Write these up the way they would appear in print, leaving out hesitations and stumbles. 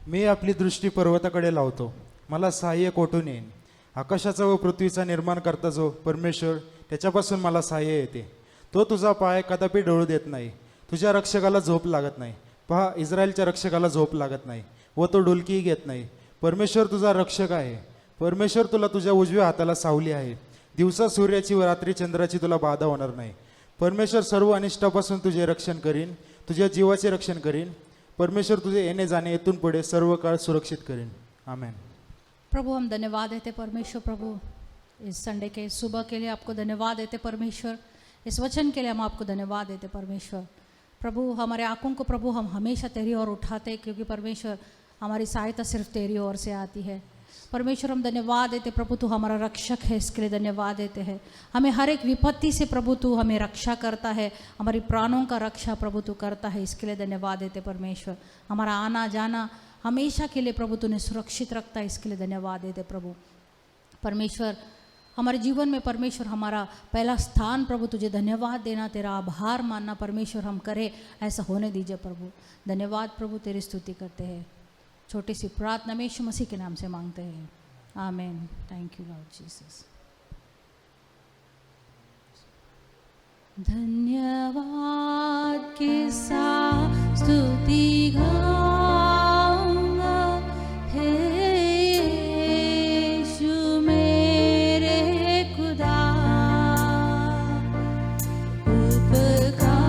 मी आपली दृष्टी पर्वताकडे लावतो, मला सहाय्य कोठून येईन? आकाशाचा व पृथ्वीचा निर्माण करता जो परमेश्वर, त्याच्यापासून मला सहाय्य येते. तो तुझा पाय कदापि डोळू देत नाही, तुझ्या रक्षकाला झोप लागत नाही. पहा, इस्रायलच्या रक्षकाला झोप लागत नाही व तो डुलकीही घेत नाही. परमेश्वर तुझा रक्षक आहे. परमेश्वर तुला तुझ्या उजव्या हाताला सावली आहे. दिवसा सूर्याची व रात्री चंद्राची तुला बाधा होणार नाही. परमेश्वर सर्व अनिष्टापासून तुझे रक्षण करीन, तुझ्या जीवाचे रक्षण करीन. परमेश्वर तुझे येणे जाणे येथून पुढे सर्व काळ सुरक्षित करीन. आमेन. प्रभु हम धन्यवाद देते परमेश्वर, प्रभु इस संडे के सुबह के लिए आपको धन्यवाद देते परमेश्वर, इस वचन के लिए हम आपको धन्यवाद देते परमेश्वर। प्रभु हमारे आंखों को प्रभु हम हमेशा तेरी ओर उठाते, क्योंकि परमेश्वर हमारी सहायता सिर्फ तेरी ओर से आती है। परमेश्वर हम धन्यवाद देते प्रभु, तू हमारा रक्षक है, इसके लिए धन्यवाद देते हैं। हमें हर एक विपत्ति से प्रभु तू हमें रक्षा करता है, हमारी प्राणों का रक्षा प्रभु तू करता है, इसके लिए धन्यवाद देते परमेश्वर। हमारा आना जाना हमेशा के लिए प्रभु तूने सुरक्षित रखता है, इसके लिए धन्यवाद देते प्रभु। परमेश्वर हमारे जीवन में परमेश्वर हमारा पहला स्थान प्रभु तुझे धन्यवाद देना, तेरा आभार मानना परमेश्वर हम करें, ऐसा होने दीजिए प्रभु। धन्यवाद प्रभु, तेरी स्तुति करते हैं। छोटी सी प्रार्थना में यीशु मसीह के नाम से मांगते हैं, amen. Thank you lord Jesus. धन्यवाद के साथ स्तुति गाऊंगा, हे यीशु मेरे खुदा, उपकार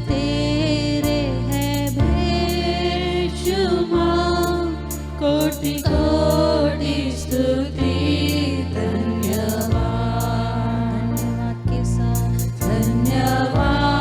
तेरे हैं बेशुमार, कोटि कोटि स्तुति धन्यवाद। धन्यवाद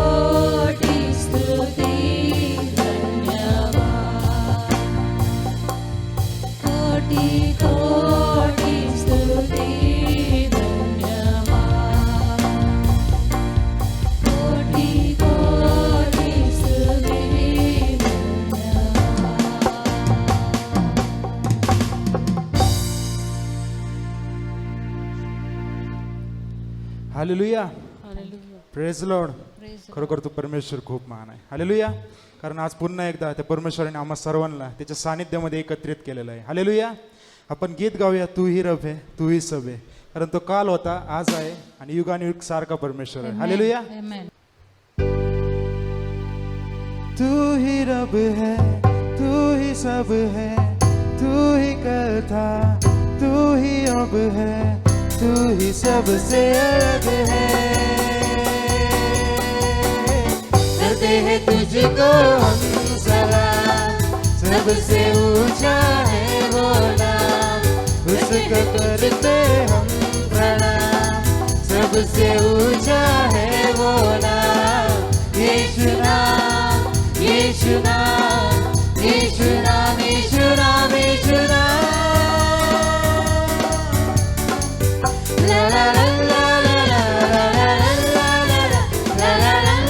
कोटि स्तुति धन्यवाद, कोटि कोटि स्तुति धन्यवाद, कोटि कोटि स्तुति hallelujah, hallelujah, praise lord. Praise खरोखर तो परमेश्वर खूप महान आहे. हालेलुया. कारण आज पुन्हा एकदा त्या परमेश्वराने आम्हा सर्वांना त्याच्या सानिध्यामध्ये एकत्रित केलेलं आहे. हालेलुया. आपण गीत गाऊया, तू ही रब है तू ही सब है. कारण तो काल होता, आज आहे आणि युगानुयुग सारखा परमेश्वर आहे. हालेलुया. आमेन. तू ही रब है तू ही सब है, तू ही कथा तू ही अब है, तू ही सबसे अलग है. करते हैं तुझको हम सलाम, सबसे ऊंचा है वो नाम, उसको करते हम प्रणाम, सबसे ऊंचा है वो नाम. यीशु नाम, यीशु नाम, यीशु नाम, यीशु नाम, यीशु नाम. ला ला ला ला ला ला ला ला ला ला ला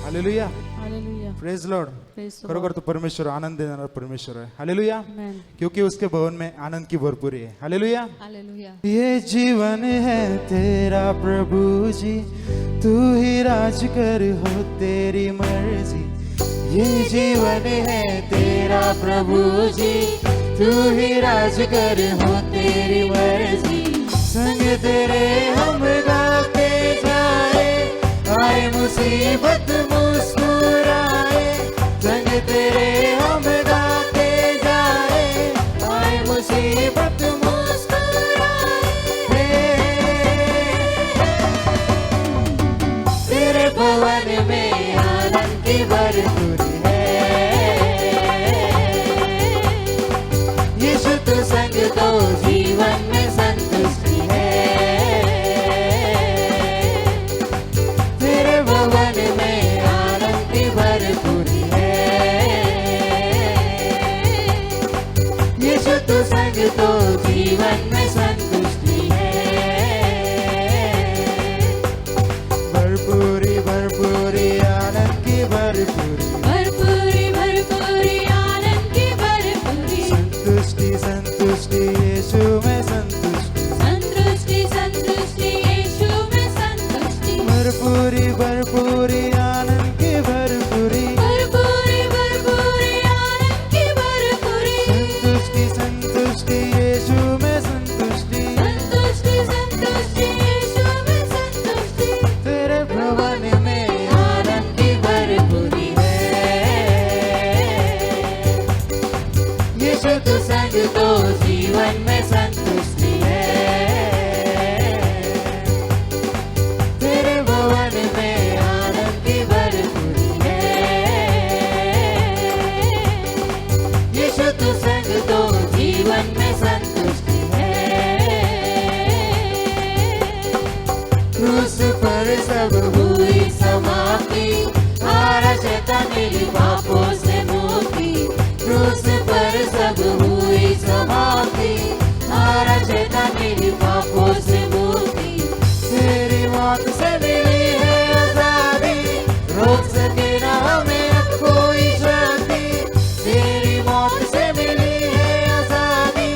hallelujah. Hallelujah, praise lord. Praise खरोखर तो परमेश्वर आनंद देणारा परमेश्वर आहे. हालेलुया. आमेन. क्योंकि उसके भवन में आनंद की भरपूरी है. हालेलुया. हालेलुया. ये जीवन है तेरा प्रभु जी, तू ही राज कर हो तेरी मर्जी. ये जीवन है तेरा प्रभु जी, तू ही राज कर, हो तेरी मर्जी। संग तेरे हम गाते जाए, आए मुसीबत मुस्कुराए। संग तेरे हम गाते जाए, आए मुसीबत मुस्कुराए। तेरे भवन में आनंद की भरपूरी है। यीशु तू संग तो जीवन में संतुष्टि है। तेरे भवन में आनंद की भरपूरी है। यीशु तू संग तो जीवन में संतुष्टि है। भरपूरी भरपूरी आनंद की भरपूरी, भरपूरी भरपूरी आनंद की भरपूरी। संतुष्टि संतुष्टि यीशु में संतुष्टि, संतुष्टि संतुष्टि यीशु में संतुष्टि। भरपूरी भरपूरी आनंद की भरपूरी, भरपूरी भरपूरी आनंद की भरपूरी। संतुष्टि संतुष्टि यीशु में संतुष्टि, संतुष्टि संतुष्टि यीशु में संतुष्टि। तेरे भवन में आनंद की भरपूरी है। यीशु तू संग तो जीवन में संतुष्टि है। तेरे भवन में आनंद की भरपूरी है। यीशु तू संग तो जीवन में संतुष्टि है। क्रूस पर सब हुई समाप्ति, हारा शैतान मिली पापों से मुक्ति। क्रूस पर सब हुई समाप्ति, हारा शैतान मिली पापों से मुक्ति। तेरी मौत से मिली है आजादी, रोक सके ना हमें अब कोई शक्ति। तेरी मौत से मिली है आजादी,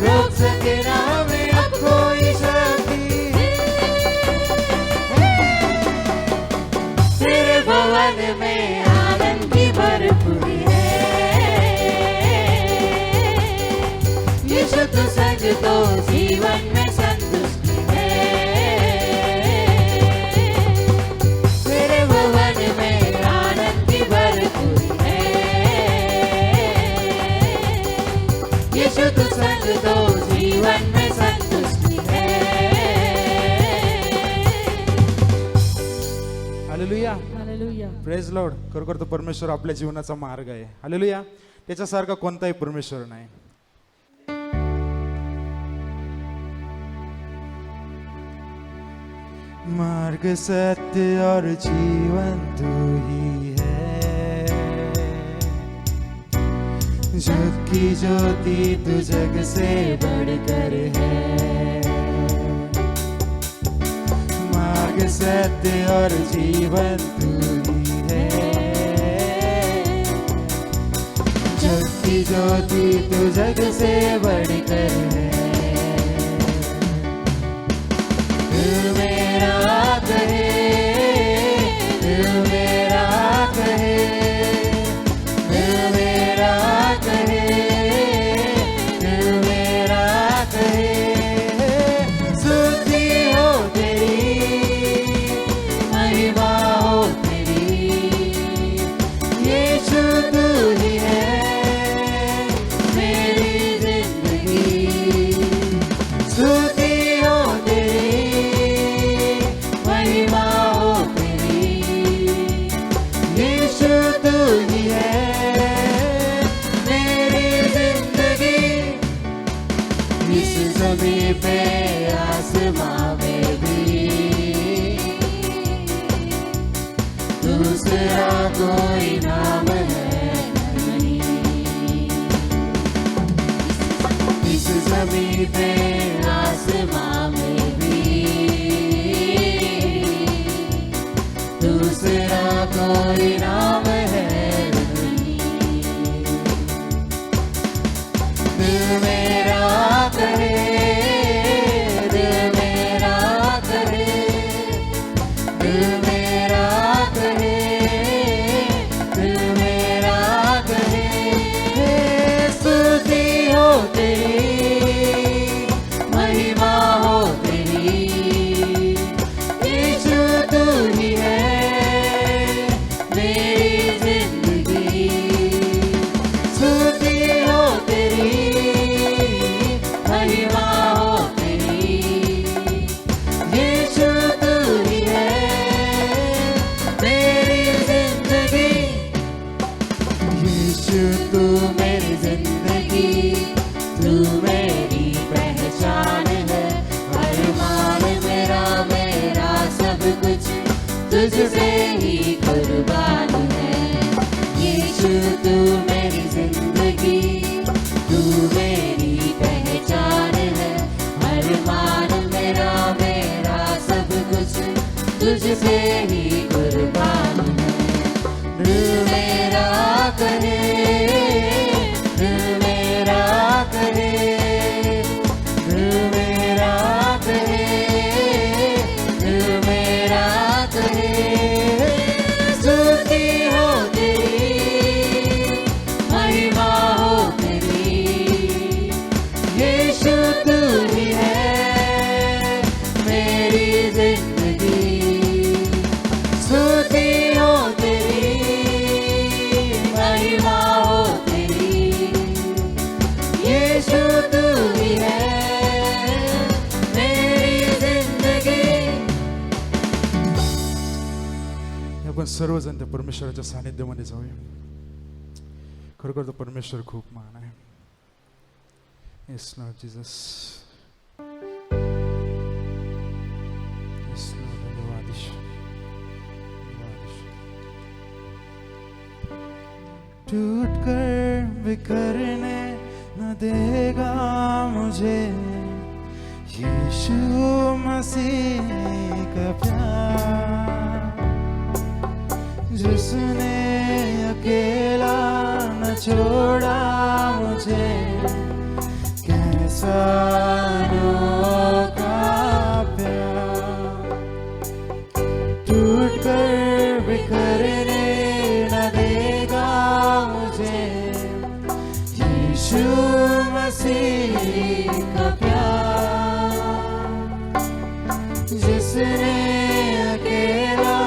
रोक सके ना हमें अब कोई शक्ति। तेरे भवन में आनंद की भरपूरी है। यीशु तू संग तो जीवन में संतुष्टि है। तेरे भवन में आनंद की भरपूरी है। यीशु तू संग तो जीवन में संतुष्टि है। Hallelujah, hallelujah. Praise Lord. खरोखर तो परमेश्वर आपल्या जीवनाचा मार्ग आहे. हालेलुया. त्याच्यासारखा कोणताही परमेश्वर नाही. मार्ग सत्य और जीवन तू ही है, जग की ज्योति तू जग से बढ़कर है. मार्ग सत्य और जीवन तू ही है, जग की ज्योति तू जग से बढ़कर है. दिल मेरा कहे, दिल मेरा कहे, दिल मेरा कहे, दिल मेरा कहे, स्तुति हो तेरी, महिमा हो तेरी, यीशु तू ही है मेरी जिंदगी. स्तुति हो तेरी, महिमा हो तेरी, यीशु तू ही है मेरी जिंदगी. इस ज़मीं पे आसमां में भी दूसरा कोई नाम है नहीं. इस ज़मीं पे आसमां में भी दूसरा कोई नाम है नहीं. दिल मेरा कहे, दिल मेरा कहे, दिल मेरा कहे, दिल मेरा कहे, स्तुति हो तेरी, महिमा हो तेरी। यीशु तू ही है मेरी जिंदगी, स्तुति हो तेरी, महिमा हो तेरी। यीशु तू ही है मेरी जिंदगी, यीशु तू मेरी जिंदगी, तू मेरी पहचान है। अरमान मेरा मेरा सब कुछ तुझसे ही कुर्बान है। यीशु तू मेरी जिंदगी, तू मेरी पहचान है। अरमान मेरा मेरा सब कुछ तुझसे ही कुर्बान है। दिल मेरा कहे, दिल मेरा कहे, दिल मेरा कहे, दिल मेरा कहे, स्तुति हो तेरी, महिमा हो तेरी। यीशु तू ही है मेरी जिंदगी, स्तुति हो तेरी, महिमा हो तेरी। यीशु तू ही है मेरी जिंदगी। आपण सर्वजण त्या परमेश्वराच्या सानिध्यामध्ये जाऊया. खरोखर तो परमेश्वर खूप महान आहे. Yes Lord Jesus, yes Lord, धन्यवाद ईश्वर, धन्यवाद ईश्वर. टूट कर बिखरने न देगा मुझे यीशु मसीह का प्यार, जिसने अकेला न छोड़ा मुझे, कैसा अनोखा प्यार. टूट कर बिखरने न देगा मुझे यीशु मसीह का प्यार, जिसने अकेला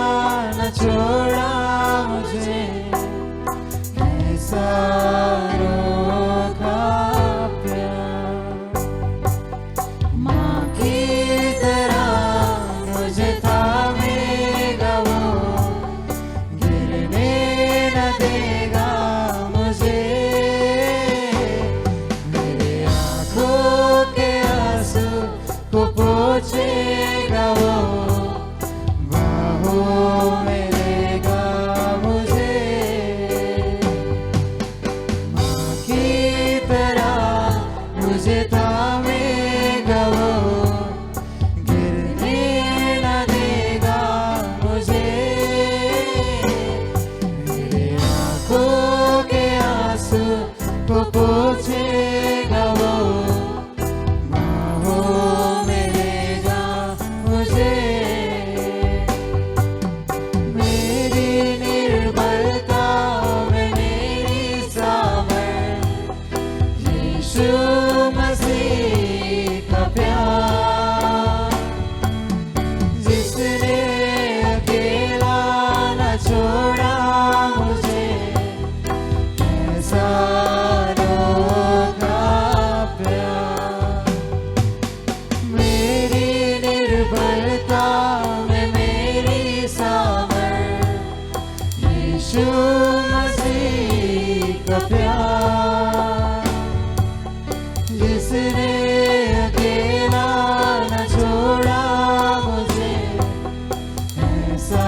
न छोड़ा मुझे, कैसा अनोखा प्यार. माँ की तरह मुझे थामेगा वो, गिरने न देगा मुझे, मेरे आँखों के आंसू को पोंछेगा वो, बाहों में लेगा मुझे। माँ की तरह मुझे थामेगा वो, गिरने न देगा मुझे, मेरे आँखों के आंसू को पोंछेगा वो, बाहों में लेगा मुझे। मेरी निर्बलता में मेरी सामर्थ, यीशु मसीह का प्यार, जिसने अकेला न छोड़ा मुझे, ऐसा अनोखा प्यार. मेरी निर्बलता में मेरी सामर्थ, यीशु मसीह का प्यार, जिसने अकेला न छोड़ा मुझे, ऐसा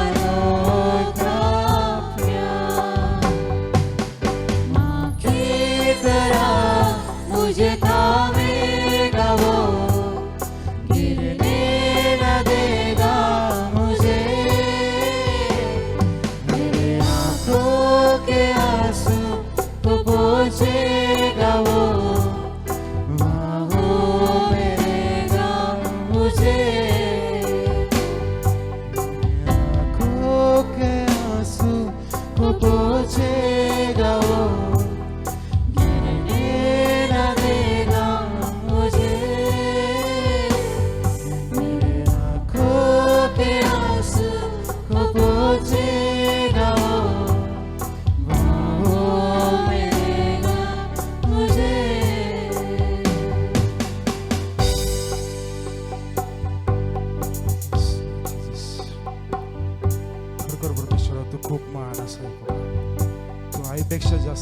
अनोखा प्यार. माँ की तरह मुझे थामेगा वो, गिरने न देगा मुझे, मेरे आँखों के आंसू को पोंछेगा वो,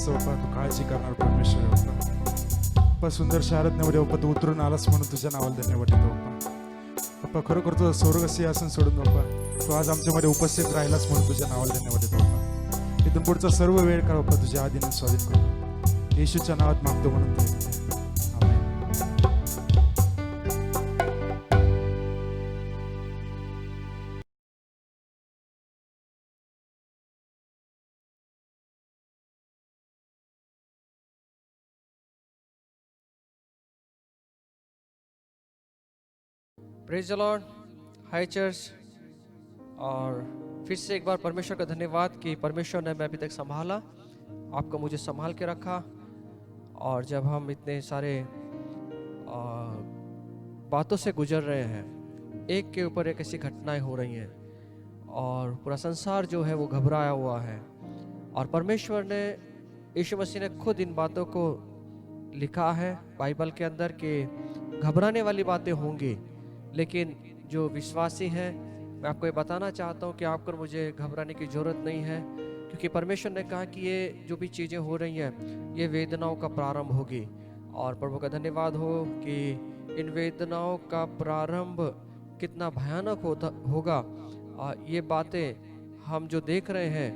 असतो बाप्पा, तू काळजी करणार परमेश्वर आहे बाप्पा. बाप्पा सुंदर शारदण्यामध्ये बाप्पा तू उतरून आलास म्हणून तुझ्या नावाला धन्यवाद देतो बाप्पा. बाप्पा खरोखर तुझं स्वर्ग सिंहासन सोडून बाप्पा तू आज आमच्यामध्ये उपस्थित राहिलास म्हणून तुझ्या नावाला धन्यवाद देतो बाप्पा. इथून पुढचा सर्व वेळ कर बाप्पा तुझ्या आधीने स्वाधीन करू. येशूच्या नावात मागतो म्हणून amen. Praise the lord. Hi church. और फिर से एक बार परमेश्वर का धन्यवाद कि परमेश्वर ने मैं अभी तक संभाला, आपको मुझे संभाल के रखा. और जब हम इतने सारे बातों से गुजर रहे हैं, एक के ऊपर एक ऐसी घटनाएं हो रही हैं और पूरा संसार जो है वो घबराया हुआ है, और परमेश्वर ने, यीशु मसीह ने खुद इन बातों को लिखा है बाइबल के अंदर कि घबराने वाली बातें होंगी, लेकिन जो विश्वासी हैं, मैं आपको ये बताना चाहता हूँ कि आपको मुझे घबराने की ज़रूरत नहीं है, क्योंकि परमेश्वर ने कहा कि ये जो भी चीज़ें हो रही हैं ये वेदनाओं का प्रारंभ होगी. और प्रभु का धन्यवाद हो कि इन वेदनाओं का प्रारंभ कितना भयानक होगा. ये बातें हम जो देख रहे हैं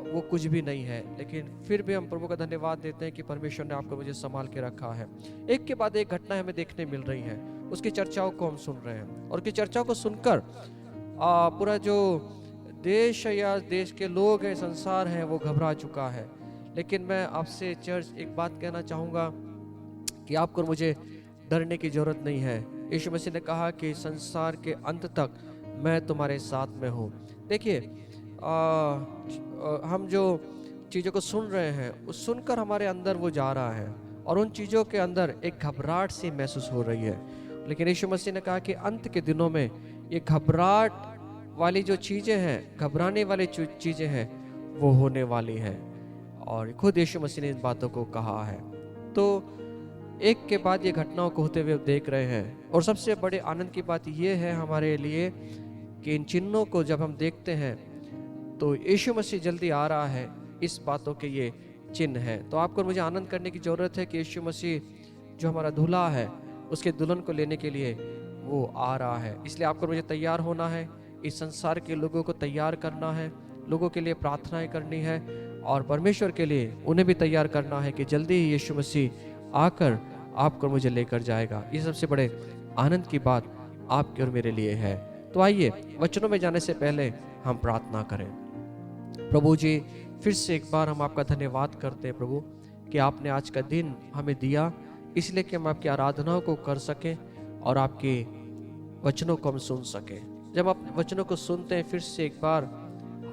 वो कुछ भी नहीं है, लेकिन फिर भी हम प्रभु का धन्यवाद देते हैं कि परमेश्वर ने आपको मुझे संभाल के रखा है. एक के बाद एक घटना हमें देखने मिल रही है, उसकी चर्चाओं को हम सुन रहे हैं, और उसकी चर्चाओं को सुनकर पूरा जो देश या देश के लोग हैं, संसार है, वो घबरा चुका है. लेकिन मैं आपसे चर्च एक बात कहना चाहूँगा कि आपको मुझे डरने की ज़रूरत नहीं है. यीशु मसीह ने कहा कि संसार के अंत तक मैं तुम्हारे साथ में हूँ. देखिए हम जो चीज़ों को सुन रहे हैं उस सुनकर हमारे अंदर वो जा रहा है, और उन चीज़ों के अंदर एक घबराहट सी महसूस हो रही है. लेकिन यीशु मसीह ने कहा कि अंत के दिनों में ये घबराहट वाली जो चीज़ें हैं, घबराने वाली चीज़ें हैं, वो होने वाली हैं. और खुद यीशु मसीह ने इन बातों को कहा है. तो एक के बाद ये घटनाओं को होते हुए देख रहे हैं, और सबसे बड़े आनंद की बात ये है हमारे लिए कि इन चिन्हों को जब हम देखते हैं तो यीशु मसीह जल्दी आ रहा है, इस बातों के ये चिन्ह हैं. तो आपको मुझे आनंद करने की ज़रूरत है कि यीशु मसीह जो हमारा दूल्हा है, उसके दुल्हन को लेने के लिए वो आ रहा है. इसलिए आपको मुझे तैयार होना है, इस संसार के लोगों को तैयार करना है, लोगों के लिए प्रार्थनाएं करनी है, और परमेश्वर के लिए उन्हें भी तैयार करना है कि जल्दी ही यीशु मसीह आकर आपको मुझे लेकर जाएगा. ये सबसे बड़े आनंद की बात आपके और मेरे लिए है. तो आइए वचनों में जाने से पहले हम प्रार्थना करें. प्रभु जी, फिर से एक बार हम आपका धन्यवाद करते हैं प्रभु कि आपने आज का दिन हमें दिया, इसलिए कि हम आपकी आराधनाओं को कर सकें और आपके वचनों को हम सुन सकें. जब आप वचनों को सुनते हैं, फिर से एक बार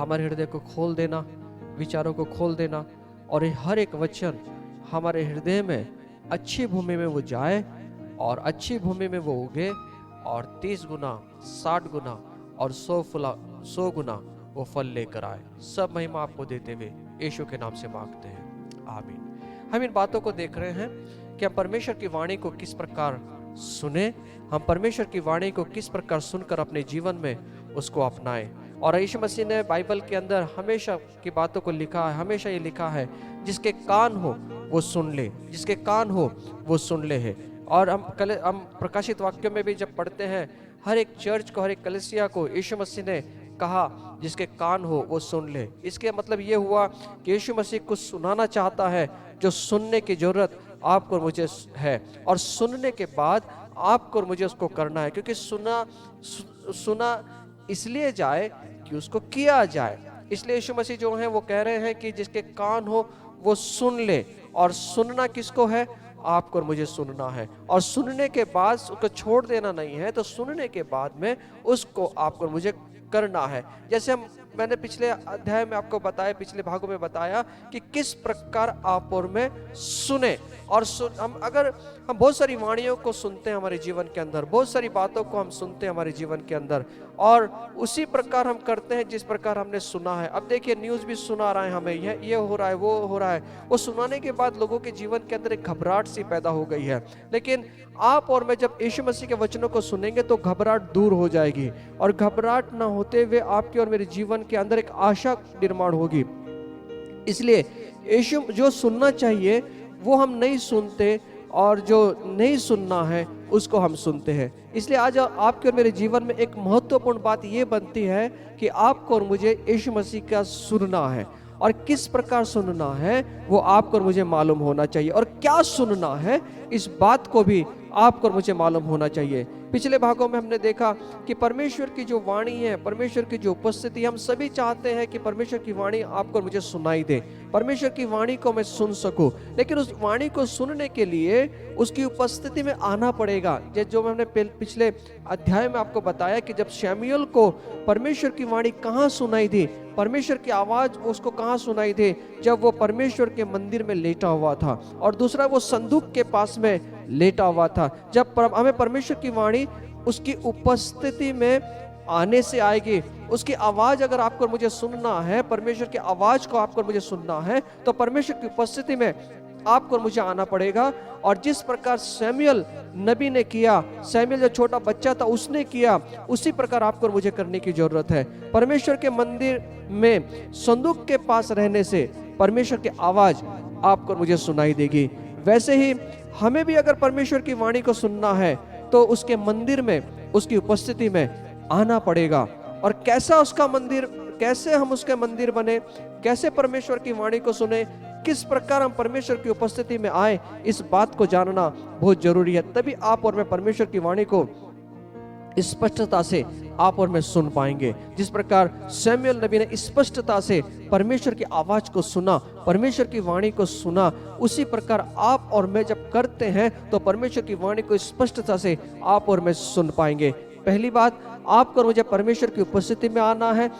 हमारे हृदय को खोल देना, विचारों को खोल देना, और ये हर एक वचन हमारे हृदय में अच्छी भूमि में वो जाए, और अच्छी भूमि में वो उगे, और 30 गुना, 60 गुना और 100 गुना वो फल लेकर आए. सब महिमा आपको देते हुए यीशु के नाम से मांगते हैं, आमीन. हम इन बातों को देख रहे हैं कि हम परमेश्वर की वाणी को किस प्रकार सुने, हम परमेश्वर की वाणी को किस प्रकार सुनकर अपने जीवन में उसको अपनाएं. और यीशु मसीह ने बाइबल के अंदर हमेशा की बातों को लिखा है, हमेशा ये लिखा है, जिसके कान हो वो सुन ले, जिसके कान हो वो सुन ले है. और हम प्रकाशित वाक्यों में भी जब पढ़ते हैं, हर एक चर्च को, हर एक कलीसिया को यीशु मसीह ने कहा जिसके कान हो वो सुन ले. इसके मतलब ये हुआ कि यीशु मसीह कुछ सुनाना चाहता है जो सुनने की जरूरत आपको और मुझे है, और सुनने के बाद आपको और मुझे उसको करना है, क्योंकि सुना इसलिए जाए कि उसको किया जाए. इसलिए यीशु मसीह जो है वो कह रहे हैं कि जिसके कान हो वो सुन ले. और सुनना किसको है? आपको और मुझे सुनना है, और सुनने के बाद उसको छोड़ देना नहीं है. तो सुनने के बाद में उसको आपको और मुझे करना है. जैसे मैंने पिछले अध्याय में आपको बताया, पिछले भागों में बताया कि किस प्रकार आप और मैं सुने. और हम बहुत सारी वाणियों को सुनते हैं हमारे जीवन के अंदर, बहुत सारी बातों को हम सुनते हैं हमारे जीवन के अंदर, और उसी प्रकार हम करते हैं जिस प्रकार हमने सुना है. अब देखिए, न्यूज़ भी सुना रहा है हमें, ये हो रहा है, वो हो रहा है. वो सुनाने के बाद लोगों के जीवन के अंदर एक घबराहट सी पैदा हो गई है. लेकिन आप और मैं जब यीशु मसीह के वचनों को सुनेंगे तो घबराहट दूर हो जाएगी, और घबराहट ना होते हुए आपके और मेरे जीवन के अंदर एक आशा निर्माण होगी. इसलिए यीशु जो सुनना चाहिए वो हम नहीं सुनते, और जो नहीं सुनना है उसको हम सुनते हैं। इसलिए आज आपके और मेरे जीवन में एक महत्वपूर्ण बात ये बनती है कि आपको और मुझे यीशु मसीह का सुनना है, और किस प्रकार सुनना है वो आपको और मुझे मालूम होना चाहिए, और क्या सुनना है इस बात को भी आपको और मुझे मालूम होना चाहिए। पिछले भागों में हमने देखा कि परमेश्वर की जो वाणी है, परमेश्वर की जो उपस्थिति, हम सभी चाहते हैं कि परमेश्वर की वाणी आपको और मुझे सुनाई दे, परमेश्वर की वाणी को मैं सुन सकूं, लेकिन उस वाणी को सुनने के लिए उसकी उपस्थिति में आना पड़ेगा। जो हमने पिछले अध्याय में आपको बताया कि जब शमूएल को परमेश्वर की वाणी कहाँ सुनाई दी, परमेश्वर की आवाज उसको कहाँ सुनाई दी, जब वो परमेश्वर के मंदिर में लेटा हुआ था, और दूसरा वो संदूक के पास में लेटा हुआ था। जब हमें परमेश्वर की वाणी उसकी उपस्थिति में आने से आएगी, उसकी आवाज अगर आपको और मुझे सुनना है, परमेश्वर की आवाज को आपको और मुझे सुनना है, तो परमेश्वर की उपस्थिति में आपको और मुझे आना पड़ेगा। और जिस प्रकार शमूएल नबी ने किया, शमूएल जो छोटा बच्चा था उसने किया, उसी प्रकार आपको और मुझे करने की जरूरत है। परमेश्वर के मंदिर में संदूक के पास रहने से परमेश्वर की आवाज आपको और मुझे सुनाई देगी। वैसे ही हमें भी अगर परमेश्वर की वाणी को सुनना है तो उसके मंदिर में, उसकी उपस्थिति में आना पड़ेगा। और कैसा उसका मंदिर, कैसे हम उसके मंदिर बने, कैसे परमेश्वर की वाणी को सुने, किस प्रकार हम परमेश्वर की उपस्थिति में आए, इस बात को जानना बहुत जरूरी है। तभी आप और मैं परमेश्वर की वाणी को स्पष्टता से आप और मैं सुन पाएंगे। जिस प्रकार शमूएल नबी ने स्पष्टता से परमेश्वर की आवाज को सुना, परमेश्वर की वाणी को सुना, उसी प्रकार आप और मैं जब करते हैं तो परमेश्वर की वाणी को स्पष्टता से आप और मैं सुन पाएंगे। पहली बात, आपको और मुझे परमेश्वर की उपस्थिति में आना है।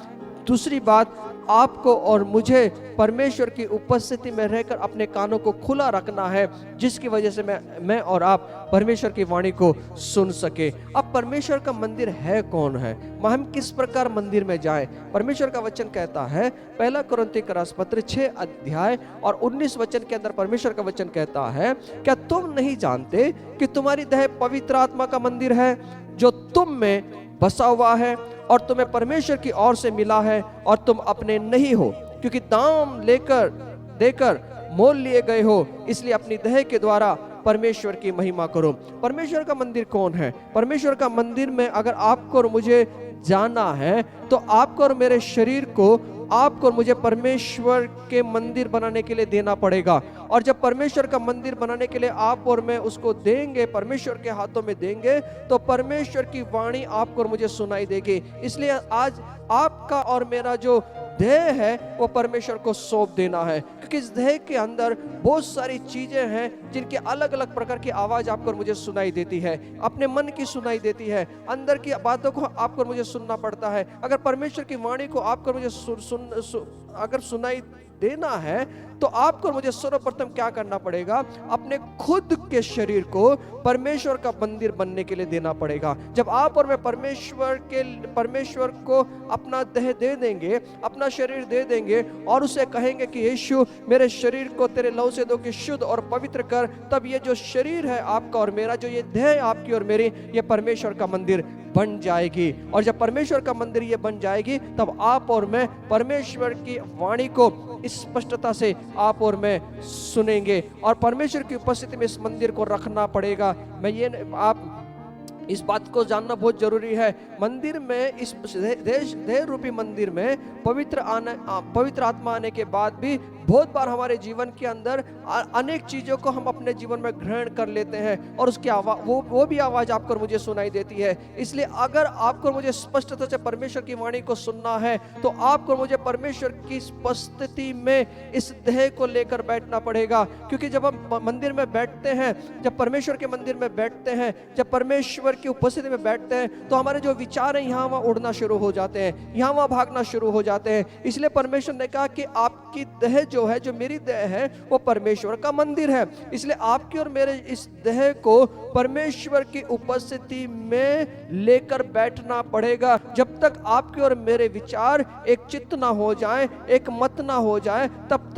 दूसरी बात, आपको और मुझे परमेश्वर की उपस्थिति में रहकर अपने कानों को खुला रखना है, जिसकी वजह से मैं और आप परमेश्वर की वाणी को सुन सके। अब परमेश्वर का मंदिर है कौन है, हम किस प्रकार मंदिर में जाएं? परमेश्वर का वचन कहता है, पहला कुरिन्थियों का पत्र 6 अध्याय और 19 वचन के अंदर परमेश्वर का वचन कहता है, क्या तुम नहीं जानते कि तुम्हारी देह पवित्र आत्मा का मंदिर है जो तुम में बसा हुआ है और तुम्हें परमेश्वर की ओर से मिला है, और तुम अपने नहीं हो, क्योंकि दाम देकर मोल लिए गए हो, इसलिए अपनी देह के द्वारा परमेश्वर की महिमा करो। परमेश्वर का मंदिर कौन है? परमेश्वर का मंदिर में अगर आपको और मुझे जाना है तो आपको और मेरे शरीर को, आपको और मुझे परमेश्वर के मंदिर बनाने के लिए देना पड़ेगा। और जब परमेश्वर का मंदिर बनाने के लिए आप और मैं उसको देंगे, परमेश्वर के हाथों में देंगे, तो परमेश्वर की वाणी आपको और मुझे सुनाई देगी। इसलिए आज आपका और मेरा जो देह है वो परमेश्वर को सौंप देना है, क्योंकि इस देह के अंदर बहुत सारी चीजें हैं जिनकी अलग अलग प्रकार की आवाज आपको और मुझे सुनाई देती है, अपने मन की सुनाई देती है, अंदर की बातों को आपको और मुझे सुनना पड़ता है। अगर परमेश्वर की वाणी को आपको और मुझे अगर सुनाई देना है तो आपको मुझे सर्वप्रथम क्या करना पड़ेगा? अपने खुद के शरीर को परमेश्वर का मंदिर बनने के लिए देना पड़ेगा। जब आप और मैं परमेश्वर को अपना देह दे देंगे, अपना शरीर दे देंगे और उसे कहेंगे कि यीशु मेरे शरीर को तेरे लहू से धो के शुद्ध और पवित्र कर, तब ये जो शरीर है आपका और मेरा, जो ये देह आपकी और मेरी, ये परमेश्वर का मंदिर बन जाएगी। और जब परमेश्वर का मंदिर ये बन जाएगी तब आप और मैं परमेश्वर की वाणी को स्पष्टता से आप और मैं सुनेंगे। और परमेश्वर की उपस्थिति में इस मंदिर को रखना पड़ेगा। आप इस बात को जानना बहुत जरूरी है। मंदिर में, इस देह रूपी मंदिर में पवित्र आत्मा आने के बाद भी बहुत बार हमारे जीवन के अंदर अनेक चीजों को हम अपने जीवन में ग्रहण कर लेते हैं और उसकी आवाज, वो भी आवाज आपको और मुझे सुनाई देती है। इसलिए अगर आपको और मुझे स्पष्टता से परमेश्वर की वाणी को सुनना है तो आपको और मुझे परमेश्वर की उपस्थिति में इस देह को लेकर बैठना पड़ेगा। क्योंकि जब हम मंदिर में बैठते हैं, जब परमेश्वर के मंदिर में बैठते हैं, जब परमेश्वर की उपस्थिति में बैठते हैं, तो हमारे जो विचार हैं यहाँ वहाँ उड़ना शुरू हो जाते हैं, यहाँ वहाँ भागना शुरू हो जाते हैं। इसलिए परमेश्वर ने कहा कि आपकी देह जो है, जो मेरी देह है, वो परमेश्वर का मंदिर है। इसलिए आपकी और मेरे इस देह को परमेश्वर की उपस्थिति में लेकर बैठना पड़ेगा। जब तक आपके और मेरे विचार एक चित्त ना हो जाए, एक मत ना हो जाए, तब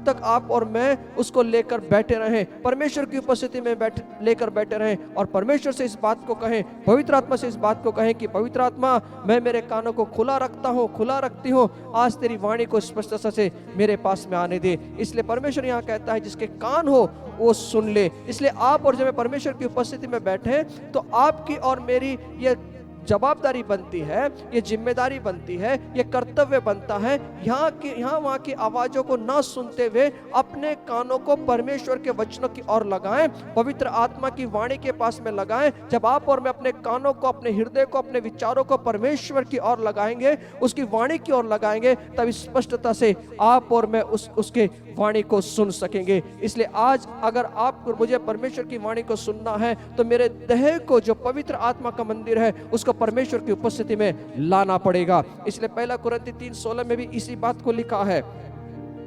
तक आप और मैं उसको लेकर बैठे रहें, परमेश्वर की उपस्थिति में लेकर बैठे रहें। और परमेश्वर से इस बात को कहें, पवित्र आत्मा से इस बात को कहें कि पवित्र आत्मा, मैं मेरे कानों को खुला रखता हूँ, खुला रखती हूँ, आज तेरी वाणी को स्पष्टता से मेरे पास में आने दे। इसलिए परमेश्वर यहाँ कहता है जिसके कान हो वो सुन ले। इसलिए आप और जब मैं परमेश्वर की उपस्थिति में बैठे तो आपकी और मेरी ये जवाबदारी बनती है, ये जिम्मेदारी बनती है, ये कर्तव्य बनता है यहाँ वहाँ की आवाजों को ना सुनते हुए अपने कानों को परमेश्वर के वचनों की ओर लगाएं, पवित्र आत्मा की वाणी के पास में लगाएं। जब आप और मैं अपने कानों को, अपने हृदय को, अपने विचारों को परमेश्वर की ओर लगाएंगे, उसकी वाणी की ओर लगाएंगे, तब स्पष्टता से आप और मैं उसके वाणी को सुन सकेंगे। इसलिए आज अगर आपको मुझे परमेश्वर की वाणी को सुनना है तो मेरे देह को, जो पवित्र आत्मा का मंदिर है, उसको परमेश्वर की उपस्थिति में लाना पड़ेगा। इसलिए 1 कुरिन्थी 3:16 में भी इसी बात को लिखा है,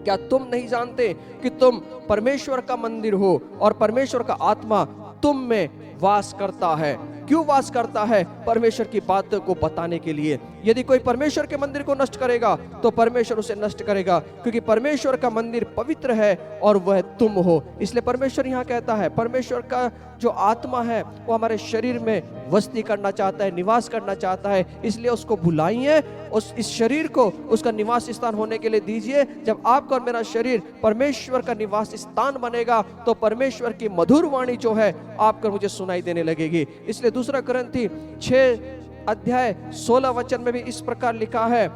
क्या तुम नहीं जानते कि तुम परमेश्वर का मंदिर हो और परमेश्वर का आत्मा तुम में वास करता है। क्यों वास करता है? परमेश्वर की बातों को बताने के लिए। यदि कोई परमेश्वर के मंदिर को नष्ट करेगा तो परमेश्वर उसे नष्ट करेगा, क्योंकि परमेश्वर का मंदिर पवित्र है और वह तुम हो। इसलिए परमेश्वर यहाँ कहता है, परमेश्वर का जो आत्मा है वो हमारे शरीर में वस्ती करना चाहता है, निवास करना चाहता है। इसलिए उसको बुलाइए, इस शरीर को उसका निवास स्थान होने के लिए दीजिए। जब आपका और मेरा शरीर परमेश्वर का निवास स्थान बनेगा तो परमेश्वर की मधुर वाणी जो है आपको मुझे सुनाई देने लगेगी। इसलिए 2 कुरिन्थी 6:16 में भी इस प्रकार लिखा है,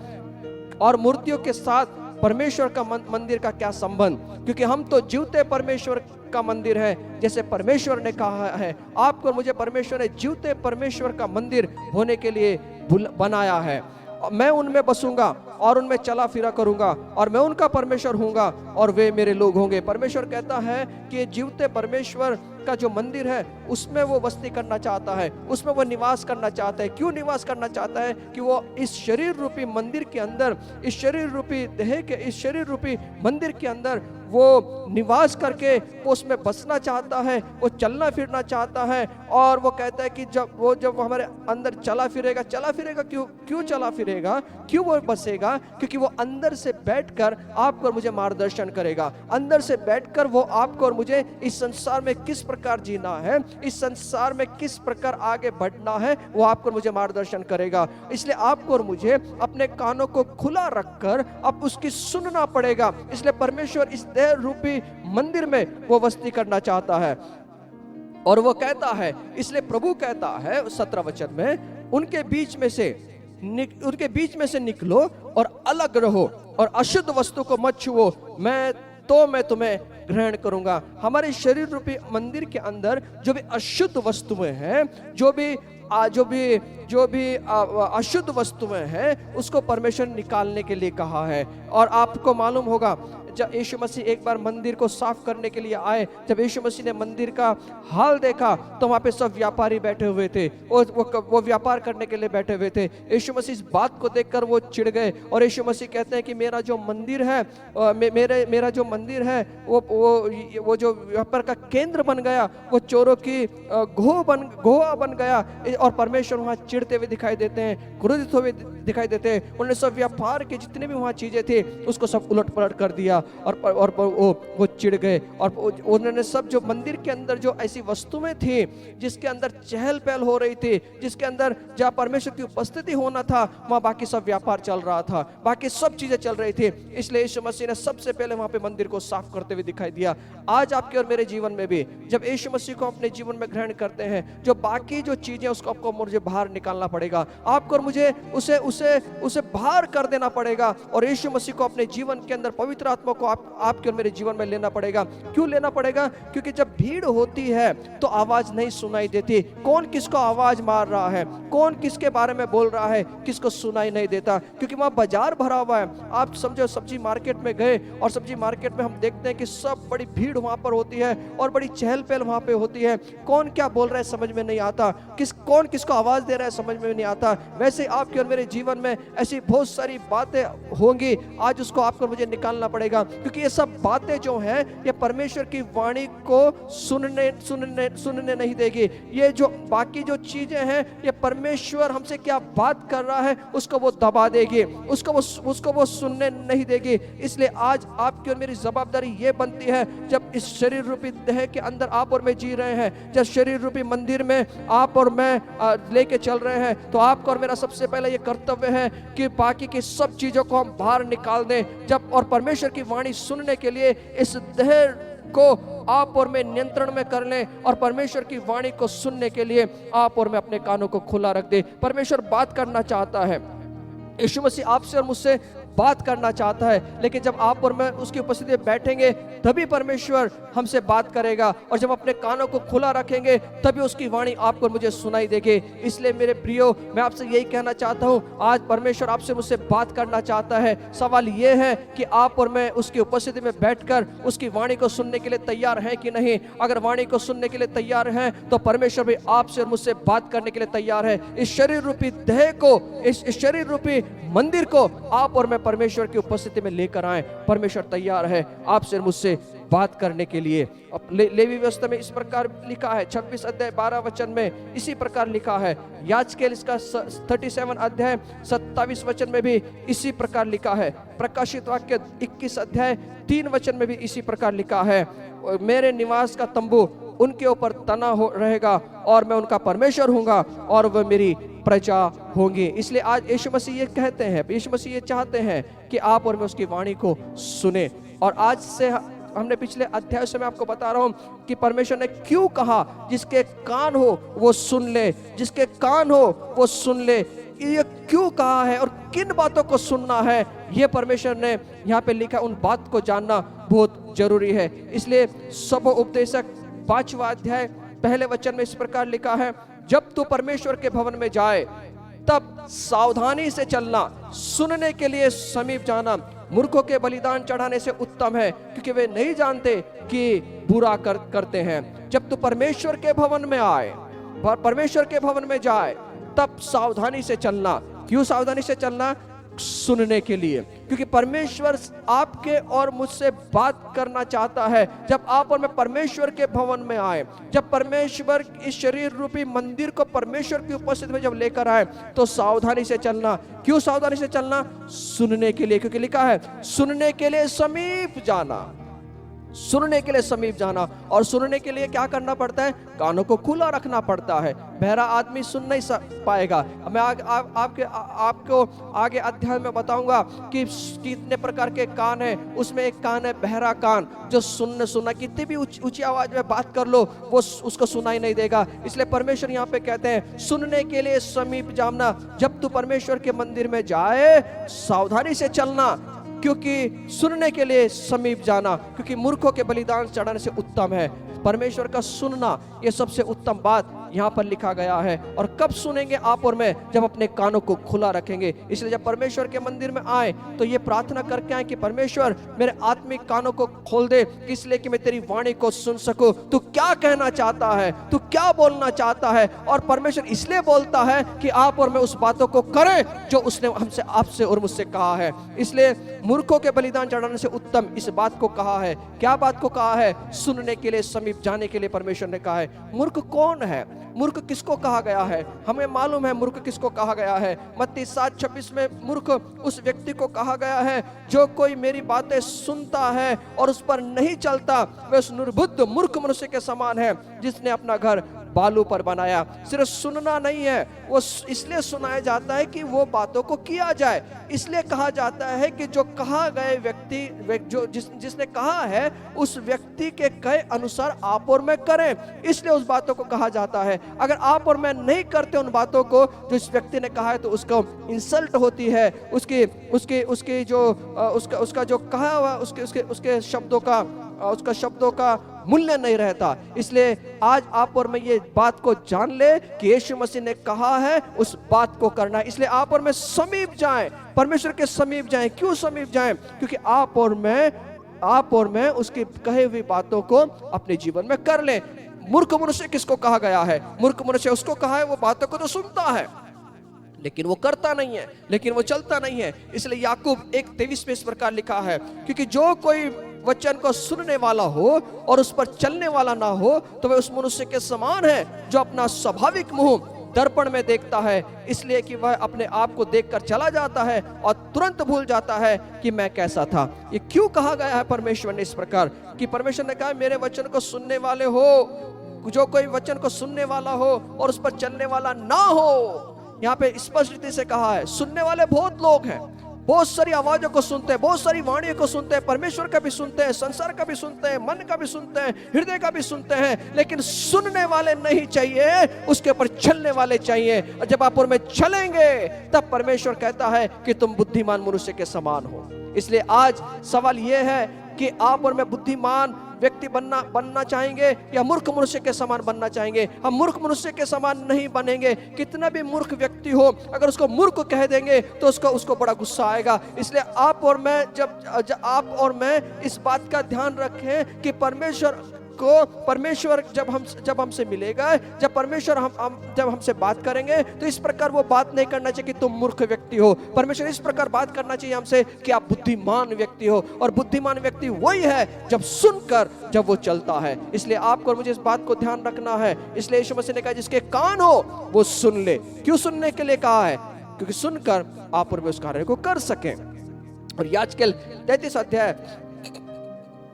और मूर्तियों के साथ परमेश्वर का मंदिर का क्या संबंध, क्योंकि हम तो जीवते परमेश्वर का मंदिर है, जैसे परमेश्वर ने कहा है। आपको और मुझे परमेश्वर ने जीवते परमेश्वर का मंदिर होने के लिए बनाया है। मैं उनमें बसूंगा और उनमें चला फिरा करूंगा और मैं उनका परमेश्वर हूंगा और वे मेरे लोग होंगे। परमेश्वर कहता है कि जीवते परमेश्वर का जो मंदिर है उसमें वो बस्ती करना चाहता है, उसमें वो निवास करना चाहता है। क्यों निवास करना चाहता है? कि वो इस शरीर रूपी मंदिर के अंदर, इस शरीर रूपी देह के, इस शरीर रूपी मंदिर के अंदर वो निवास करके वो उसमें बसना चाहता है, वो चलना फिरना चाहता है। और वो कहता है कि जब वो हमारे अंदर चला फिरेगा क्यों चला फिरेगा, क्यों वो बसेगा? क्योंकि वो अंदर से बैठकर आपको और मुझे मार्गदर्शन करेगा। अंदर से बैठकर वो आपको और मुझे इस संसार में किस प्रकार जीना है, इस संसार में किस प्रकार आगे बढ़ना है, वो आपको और मुझे मार्गदर्शन करेगा। इसलिए आपको और मुझे अपने कानों को खुला रखकर अब उसकी सुनना पड़ेगा। इसलिए परमेश्वर इस देह रूपी मंदिर में वो बस्ती करना चाहता है। और वो कहता है, इसलिए प्रभु कहता है 17 वचन में, उनके बीच में से निकलो और अलग रहो और अशुद्ध वस्तु को मत छुओ, मैं तुम्हें ग्रहण करूंगा। हमारे शरीर रूपी मंदिर के अंदर जो भी अशुद्ध वस्तुएं हैं, जो भी अशुद्ध वस्तुएं हैं, उसको परमेश्वर निकालने के लिए कहा है। और आपको मालूम होगा जब यीशु मसीह एक बार मंदिर को साफ करने के लिए आए, जब यीशु मसीह ने मंदिर का हाल देखा तो वहां पे सब व्यापारी बैठे हुए थे, वो व्यापार करने के लिए बैठे हुए थे। यीशु मसीह इस बात को देखकर वो चिढ़ गए और यीशु मसीह कहते हैं कि मेरा जो मंदिर है मेरा जो मंदिर है वो जो व्यापार का केंद्र बन गया, वो चोरों की गोहा बन गया। और परमेश्वर वहां चिढ़ते हुए दिखाई देते हैं, क्रोधित हुए दिखाई देते हैं। उन्होंने सब व्यापार के जितने भी वहां चीजें थी उसको सब उलट पलट कर दिया और वो चिढ़ गए। और उन्होंने सब जो मंदिर के अंदर जो ऐसी वस्तुएं थी जिसके अंदर चहल पहल हो रही थी, जिसके अंदर जहाँ परमेश्वर की उपस्थिति होना था, वहां बाकी सब व्यापार चल रहा था, बाकी सब चीजें चल रही थी। इसलिए यीशु मसीह ने सबसे पहले वहां पे मंदिर को साफ करते हुए दिखाई दिया। आज आपके और मेरे जीवन में भी जब यीशु मसीह को अपने जीवन में ग्रहण करते हैं, जो बाकी जो चीजें उसको आपको मुझे बाहर निकालना पड़ेगा, आपको और मुझे उसे बाहर कर देना पड़ेगा और यीशु मसीह को अपने जीवन के अंदर, पवित्र आत्मा को आपके और मेरे जीवन में लेना पड़ेगा। क्यों लेना पड़ेगा? क्योंकि जब भीड़ होती है तो आवाज नहीं सुनाई देती। कौन किसको आवाज मार रहा है, कौन किसके बारे में बोल रहा है, किसको सुनाई नहीं देता, क्योंकि वहां बाजार भरा हुआ है। आप समझो सब्जी मार्केट में गए और सब्जी मार्केट में हम देखते हैं कि सब बड़ी भीड़ वहां पर होती है और बड़ी चहल पहल वहां पे होती है। कौन क्या बोल रहा है समझ में नहीं आता, कौन किसको आवाज दे रहा है समझ में नहीं आता। वैसे आपके और मेरे जीवन में ऐसी बहुत सारी बातें होंगी, आज उसको आपको मुझे निकालना पड़ेगा। पड़ेगा, क्योंकि ये सब बातें जो हैं ये परमेश्वर की वाणी को सुनने नहीं देगी। ये जो बाकी जो चीजें हैं ये परमेश्वर हमसे क्या बात कर रहा है उसको वो दबा देगी, उसको वो सुनने नहीं देगी। इसलिए आज आपकी और मेरी जवाबदारी ये बनती है, जब इस शरीर रूपी देह के अंदर आप और मैं जी रहे हैं, जब शरीर रूपी मंदिर में आप और मैं लेके चल रहे हैं, तो आपका और मेरा सबसे पहले ये कर्तव्य है कि बाकी की सब चीजों को हम बाहर निकाल दें। जब और परमेश्वर की वाणी सुनने के लिए इस देह को आप और मैं नियंत्रण में कर लें, और परमेश्वर की वाणी को सुनने के लिए आप और मैं अपने कानों को खुला रख दे। परमेश्वर बात करना चाहता है, यीशु मसीह आपसे और मुझसे बात करना चाहता है, लेकिन जब आप और मैं उसकी उपस्थिति में बैठेंगे तभी परमेश्वर हमसे बात करेगा, और जब अपने कानों को खुला रखेंगे तभी उसकी वाणी आपको और मुझे सुनाई देगी। इसलिए मेरे प्रियो, मैं आपसे यही कहना चाहता हूं, आज परमेश्वर आपसे मुझसे बात करना चाहता है। सवाल यह है कि आप और मैं उसकी उपस्थिति में बैठकर उसकी वाणी को सुनने के लिए तैयार हैं कि नहीं। अगर वाणी को सुनने के लिए तैयार हैं तो परमेश्वर भी आपसे और मुझसे बात करने के लिए तैयार है। इस शरीर रूपी देह को, इस शरीर रूपी मंदिर को आप और मैं परमेश्वर की उपस्थिति में लेकर आए। परमेश्वर तैयार है आपसे और मुझसे बात करने के लिए। लेवी व्यवस्था में इस प्रकार लिखा है, 26 अध्याय 12 वचन में इसी प्रकार लिखा है। याजकेल इसका 37 अध्याय 27 वचन में भी इसी प्रकार लिखा है। प्रकाशित वाक्य 21 अध्याय 3 वचन में भी इसी प्रकार लिखा है, मेरे निवास का तंबू उनके ऊपर तना हो रहेगा और मैं उनका परमेश्वर हूँगा और वह मेरी प्रजा होंगी। इसलिए आज यीशु मसीह ये कहते हैं, यीशु मसीह ये चाहते हैं कि आप और मैं उसकी वाणी को सुने। और आज से हमने पिछले अध्याय से मैं आपको बता रहा हूँ कि परमेश्वर ने क्यों कहा जिसके कान हो वो सुन ले, जिसके कान हो वो सुन ले। ये क्यों कहा है और किन बातों को सुनना है, ये परमेश्वर ने यहाँ पे लिखा। उन बात को जानना बहुत जरूरी है। इसलिए सब उपदेशक 5वां अध्याय पहले वचन में इस प्रकार लिखा है, जब तू परमेश्वर के भवन में जाए तब सावधानी से चलना, सुनने के लिए समीप जाना। मूर्खों के बलिदान चढ़ाने से उत्तम है, क्योंकि वे नहीं जानते कि बुरा करते हैं। जब तू परमेश्वर के भवन में आए, परमेश्वर के भवन में जाए, तब सावधानी से चलना। क्यों सावधानी से चलना? सुनने के लिए, क्योंकि परमेश्वर आपके और मुझसे बात करना चाहता है। जब आप और मैं परमेश्वर के भवन में आए, जब परमेश्वर इस शरीर रूपी मंदिर को परमेश्वर की उपस्थिति में जब लेकर आए, तो सावधानी से चलना। क्यों सावधानी से चलना? सुनने के लिए, क्योंकि लिखा है सुनने के लिए समीप जाना, सुनने के लिए समीप जाना। और सुनने के लिए क्या करना पड़ता है? कानों को खुला रखना पड़ता है। बहरा आदमी सुन नहीं पाएगा। मैं आपको आगे अध्याय में बताऊंगा कि कितने प्रकार के कान है। उसमें एक कान है बहरा कान, जो सुनना कितनी भी ऊंची आवाज में बात कर लो वो उसको सुनाई नहीं देगा। इसलिए परमेश्वर यहाँ पे कहते हैं सुनने के लिए समीप जाना। जब तू परमेश्वर के मंदिर में जाए सावधानी से चलना, क्योंकि सुनने के लिए समीप जाना, क्योंकि मूर्खों के बलिदान चढ़ाने से उत्तम है। परमेश्वर का सुनना ये सबसे उत्तम बात यहाँ पर लिखा गया है। और कब सुनेंगे आप और मैं? जब अपने कानों को खुला रखेंगे। इसलिए जब परमेश्वर के मंदिर में आए तो ये प्रार्थना करके आए कि परमेश्वर मेरे आत्मिक कानों को खोल दे, इसलिए कि मैं तेरी वाणी को सुन सकूं। तू क्या कहना चाहता है, तू क्या बोलना चाहता है। और परमेश्वर इसलिए बोलता है कि आप और मैं उस बातों को करें जो उसने हमसे, आपसे और मुझसे कहा है। इसलिए मूर्खों के बलिदान चढ़ाने से उत्तम इस बात को कहा है। क्या बात को कहा है? सुनने के लिए समीप जाने के लिए परमेश्वर ने कहा है। मूर्ख कौन है? मूर्ख किसको कहा गया है? हमें मालूम है मूर्ख किसको कहा गया है। मत्ती 7:26 में मूर्ख उस व्यक्ति को कहा गया है जो कोई मेरी बातें सुनता है और उस पर नहीं चलता, वह उस निर्बुद्ध मूर्ख मनुष्य के समान है जिसने अपना घर बालू पर बनाया। सिर्फ सुनना नहीं है, वो इसलिए सुनाया जाता है कि वो बातों को किया जाए। इसलिए कहा जाता है कि जो कहा गए व्यक्ति, जो जिसने कहा है उस व्यक्ति के कहे अनुसार आप और मैं करें, इसलिए उस बातों को कहा जाता है। अगर आप और मैं नहीं करते उन बातों को जो इस व्यक्ति ने कहा है तो उसको इंसल्ट होती है। उसकी जो कहा हुआ उसके शब्दों का मूल्य नहीं रहता। इसलिए आज आप और मैं ये बात को जान ले कि यीशु मसीह ने कहा है उस बात को करना है। इसलिए आप और मैं समीप जाएं, परमेश्वर के समीप जाएं। क्यों समीप जाएं? क्योंकि आप और मैं उसकी कही हुई बातों को अपने जीवन में कर लें। मूर्ख मनुष्य किसको कहा गया है? मूर्ख मनुष्य उसको कहा है वो बातों को तो सुनता है लेकिन वो करता नहीं है, लेकिन वो चलता नहीं है। इसलिए याकूब 1:23 में इस प्रकार लिखा है, क्योंकि जो कोई वचन को सुनने वाला हो और उस पर चलने वाला ना हो तो वह उस मनुष्य के समान है जो अपना स्वाभाविक मुंह दर्पण में देखता है, इसलिए कि वह अपने आप को देखकर चला जाता है और तुरंत भूल जाता है कि मैं कैसा था। ये क्यों कहा गया है परमेश्वर ने इस प्रकार? कि परमेश्वर ने कहा मेरे वचन को सुनने वाले हो, जो कोई वचन को सुनने वाला हो और उस पर चलने वाला ना हो। यहाँ पे स्पष्ट रीति से कहा है, सुनने वाले बहुत लोग हैं, बहुत सारी आवाजों को सुनते हैं, बहुत सारी वाणियों को सुनते हैं, परमेश्वर का भी सुनते हैं, संसार का भी सुनते हैं, मन का भी सुनते हैं, हृदय का भी सुनते हैं, लेकिन सुनने वाले नहीं चाहिए, उसके ऊपर चलने वाले चाहिए। और जब आप उनमें चलेंगे तब परमेश्वर कहता है कि तुम बुद्धिमान मनुष्य के समान हो। इसलिए आज सवाल यह है कि आप और मैं बुद्धिमान व्यक्ति बनना चाहेंगे या मूर्ख मनुष्य के समान बनना चाहेंगे? हम मूर्ख मनुष्य के समान नहीं बनेंगे। कितना भी मूर्ख व्यक्ति हो, अगर उसको मूर्ख कह देंगे तो उसको बड़ा गुस्सा आएगा। इसलिए आप और मैं जब आप और मैं इस बात का ध्यान रखें कि परमेश्वर जब हमसे मिलेगा, जब परमेश्वर जब हमसे बात करेंगे तो इस प्रकार वो बात नहीं करना चाहिए कि तुम मूर्ख व्यक्ति हो। परमेश्वर इस प्रकार बात करना चाहिए हमसे कि आप बुद्धिमान व्यक्ति हो। और बुद्धिमान व्यक्ति वही है जब सुनकर जब वो चलता है। इसलिए आपको और मुझे इस बात को ध्यान रखना है। इसलिए यीशु मसीह ने कहा जिसके कान हो वो सुन ले। क्यों सुनने के लिए कहा है? क्योंकि सुनकर आप और मैं उस कार्य को कर सकें। और याजकेल 33 अध्याय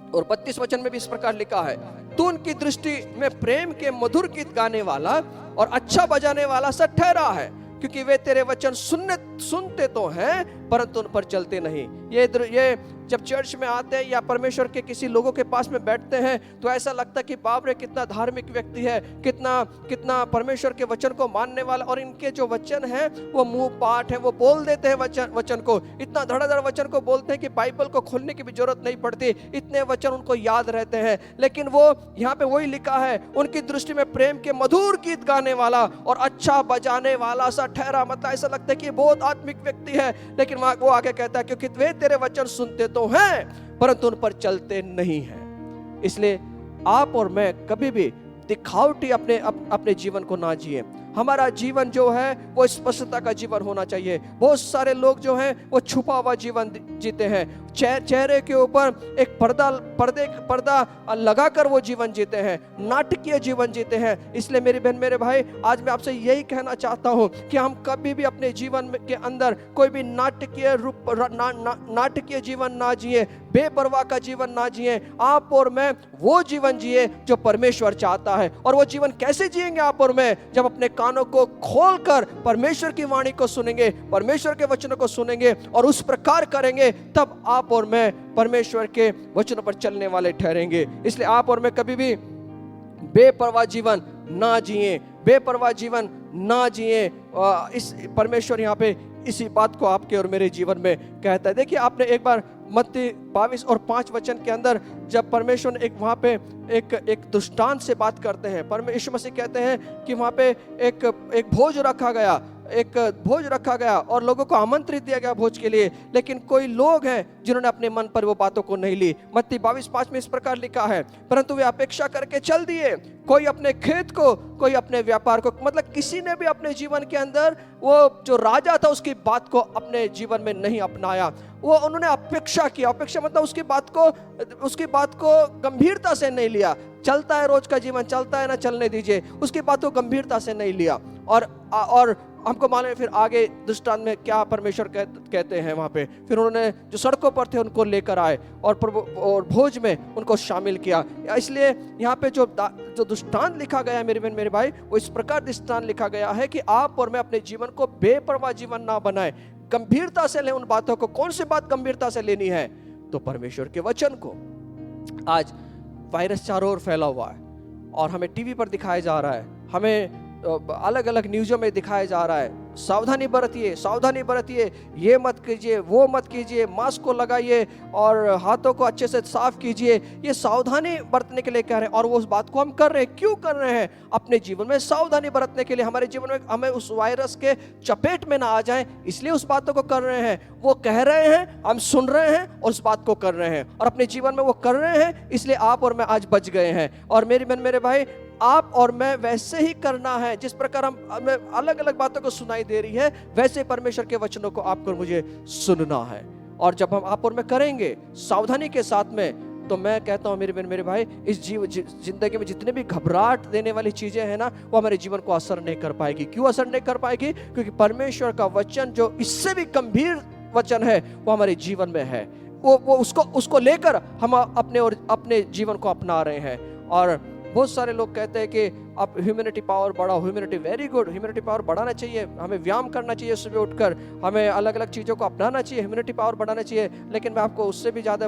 और 32 वचन में भी इस प्रकार लिखा है, तू उनकी दृष्टि में प्रेम के मधुर गीत गाने वाला और अच्छा बजाने वाला सा ठहरा है, क्योंकि वे तेरे वचन सुनते तो हैं परंतु उन पर चलते नहीं। ये जब चर्च में आते हैं या परमेश्वर के किसी लोगों के पास में बैठते हैं तो ऐसा लगता है कि बाप रे कितना धार्मिक व्यक्ति है, कितना परमेश्वर के वचन को मानने वाला। और इनके जो वचन है वो मुंह पाठ है, वो बोल देते हैं वचन को, इतना धड़ाधड़ वचन को बोलते हैं कि बाइबल को खोलने की भी जरूरत नहीं पड़ती, इतने वचन उनको याद रहते हैं। लेकिन वो यहाँ पे वही लिखा है, उनकी दृष्टि में प्रेम के मधुर गीत गाने वाला और अच्छा बजाने वाला सा ठहरा। मतलब ऐसा लगता है कि बहुत आत्मिक व्यक्ति है, लेकिन वो आगे कहता है क्योंकि वे तेरे वचन सुनते तो हैं परंतु उन पर चलते नहीं हैं। इसलिए आप और मैं कभी भी दिखावटी अपने जीवन को ना जिए। हमारा जीवन जो है वो स्पष्टता का जीवन होना चाहिए। बहुत सारे लोग जो हैं वो छुपा हुआ जीवन जीते हैं, चेहरे के ऊपर एक पर्दा लगाकर वो जीवन जीते हैं, नाटकीय जीवन जीते हैं। इसलिए मेरी बहन मेरे भाई, आज मैं आपसे यही कहना चाहता हूं कि हम कभी भी अपने जीवन के अंदर कोई भी नाटकीय जीवन ना जिए, बेपरवाह का जीवन ना जिए। आप और मैं वो जीवन जिए जो परमेश्वर चाहता है। और वो जीवन कैसे जिएंगे आप और मैं? जब अपने कानों को खोलकर परमेश्वर की वाणी को सुनेंगे, परमेश्वर के वचनों को सुनेंगे और उस प्रकार करेंगे, तब आप और मैं परमेश्वर के वचनों पर चलने वाले ठहरेंगे। इसलिए आप और मैं कभी भी बेपरवाह जीवन ना जिए, बेपरवाह जीवन ना जिए। इस परमेश्वर यहाँ पे इसी बात को आपके और मेरे जीवन में कहता है। देखिए, आपने एक बार मत्ती 22 और 5 वचन के अंदर जब परमेश्वर ने वहाँ पे एक दुष्टांत से बात करते हैं, परमेश्वर मसीह कहते हैं कि वहाँ पे एक भोज रखा गया और लोगों को आमंत्रित दिया गया भोज के लिए, लेकिन कोई लोग हैं जिन्होंने अपने मन पर वो बातों को नहीं ली। मत्ती 22:5 में इस प्रकार लिखा है, परंतु वे अपेक्षा करके चल दिए, कोई अपने खेत को, कोई अपने व्यापार को। मतलब किसी ने भी अपने जीवन के अंदर वो जो राजा था उसकी बात को अपने जीवन में नहीं अपनाया। वो उन्होंने अपेक्षा किया, अपेक्षा मतलब उसकी बात को गंभीरता से नहीं लिया। चलता है रोज का जीवन, चलता है ना, चलने दीजिए, उसकी बात को गंभीरता से नहीं लिया। और हमको मालूम है फिर आगे दृष्टांत में क्या परमेश्वर कहते हैं। वहां पे फिर उन्होंने जो सड़कों पर थे उनको लेकर आए और भोज में उनको शामिल किया। इसलिए यहाँ पे जो दृष्टांत लिखा गया है मेरे बहन मेरे भाई, वो इस प्रकार दृष्टांत लिखा गया है कि आप और मैं अपने जीवन को बेपरवाह जीवन ना बनाए, गंभीरता से लें उन बातों को। कौन सी बात गंभीरता से लेनी है? तो परमेश्वर के वचन को। आज वायरस चारों ओर फैला हुआ है और हमें टीवी पर दिखाया जा रहा है, हमें अलग अलग न्यूज़ों में दिखाया जा रहा है, सावधानी बरतिए, ये मत कीजिए, वो मत कीजिए, मास्क को लगाइए और हाथों को अच्छे से साफ कीजिए। ये सावधानी बरतने के लिए कह रहे हैं और वो उस बात को हम कर रहे हैं। क्यों कर रहे हैं? अपने जीवन में सावधानी बरतने के लिए, हमारे जीवन में हमें उस वायरस के चपेट में ना आ जाए, इसलिए उस बातों को कर रहे हैं। वो कह रहे हैं, हम सुन रहे हैं और उस बात को कर रहे हैं और अपने जीवन में वो कर रहे हैं, इसलिए आप और मैं आज बच गए हैं। और मेरी बहन मेरे भाई, आप और मैं वैसे ही करना है। जिस प्रकार हमें अलग अलग बातों को सुनाई दे रही है, वैसे परमेश्वर के वचनों को आपको और मुझे सुनना है। और जब हम आप और मैं करेंगे सावधानी के साथ में, तो मैं कहता हूं मेरे बहन मेरे भाई, इस जिंदगी में जितने भी घबराहट देने वाली चीजें हैं ना, वो हमारे जीवन को असर नहीं कर पाएगी। क्यों असर नहीं कर पाएगी? क्योंकि परमेश्वर का वचन जो इससे भी गंभीर वचन है, वो हमारे जीवन में है। वो उसको लेकर हम अपने जीवन को अपना रहे हैं। और बहुत सारे लोग कहते हैं कि आप ह्यूमैनिटी पावर बढ़ाओ, humanity very good, humanity power बढ़ाना चाहिए, हमें व्यायाम करना चाहिए, सुबह उठकर हमें अलग अलग चीज़ों को अपनाना चाहिए, ह्यूमैनिटी पावर बढ़ाना चाहिए। लेकिन मैं आपको उससे भी ज़्यादा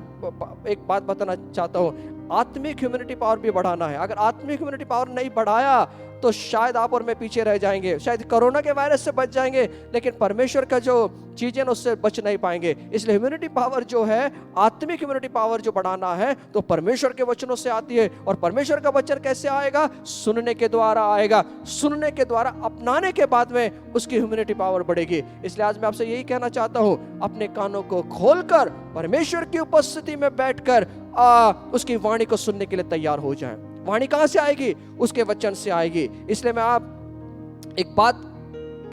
एक बात बताना चाहता हूँ, आत्मिक ह्यूमैनिटी पावर भी बढ़ाना है। अगर आत्मिक ह्यूमैनिटी पावर नहीं बढ़ाया तो शायद आप और मैं पीछे रह जाएंगे, शायद कोरोना के वायरस से बच जाएंगे, लेकिन परमेश्वर का जो चीजें उससे बच नहीं पाएंगे। इसलिए ह्यूमैनिटी पावर जो है, आत्मिक ह्यूमैनिटी पावर जो बढ़ाना है, तो परमेश्वर के वचनों से आती है। और परमेश्वर का वचन कैसे आएगा? सुनने के द्वारा आएगा। सुनने के द्वारा अपनाने के बाद में उसकी ह्यूमैनिटी पावर बढ़ेगी। इसलिए आज मैं आपसे यही कहना चाहता हूं, अपने कानों को खोलकर परमेश्वर की उपस्थिति में बैठकर उसकी वाणी को सुनने के लिए तैयार हो जाएं। वाणी कहां से आएगी? उसके वचन से आएगी। इसलिए मैं आप एक बात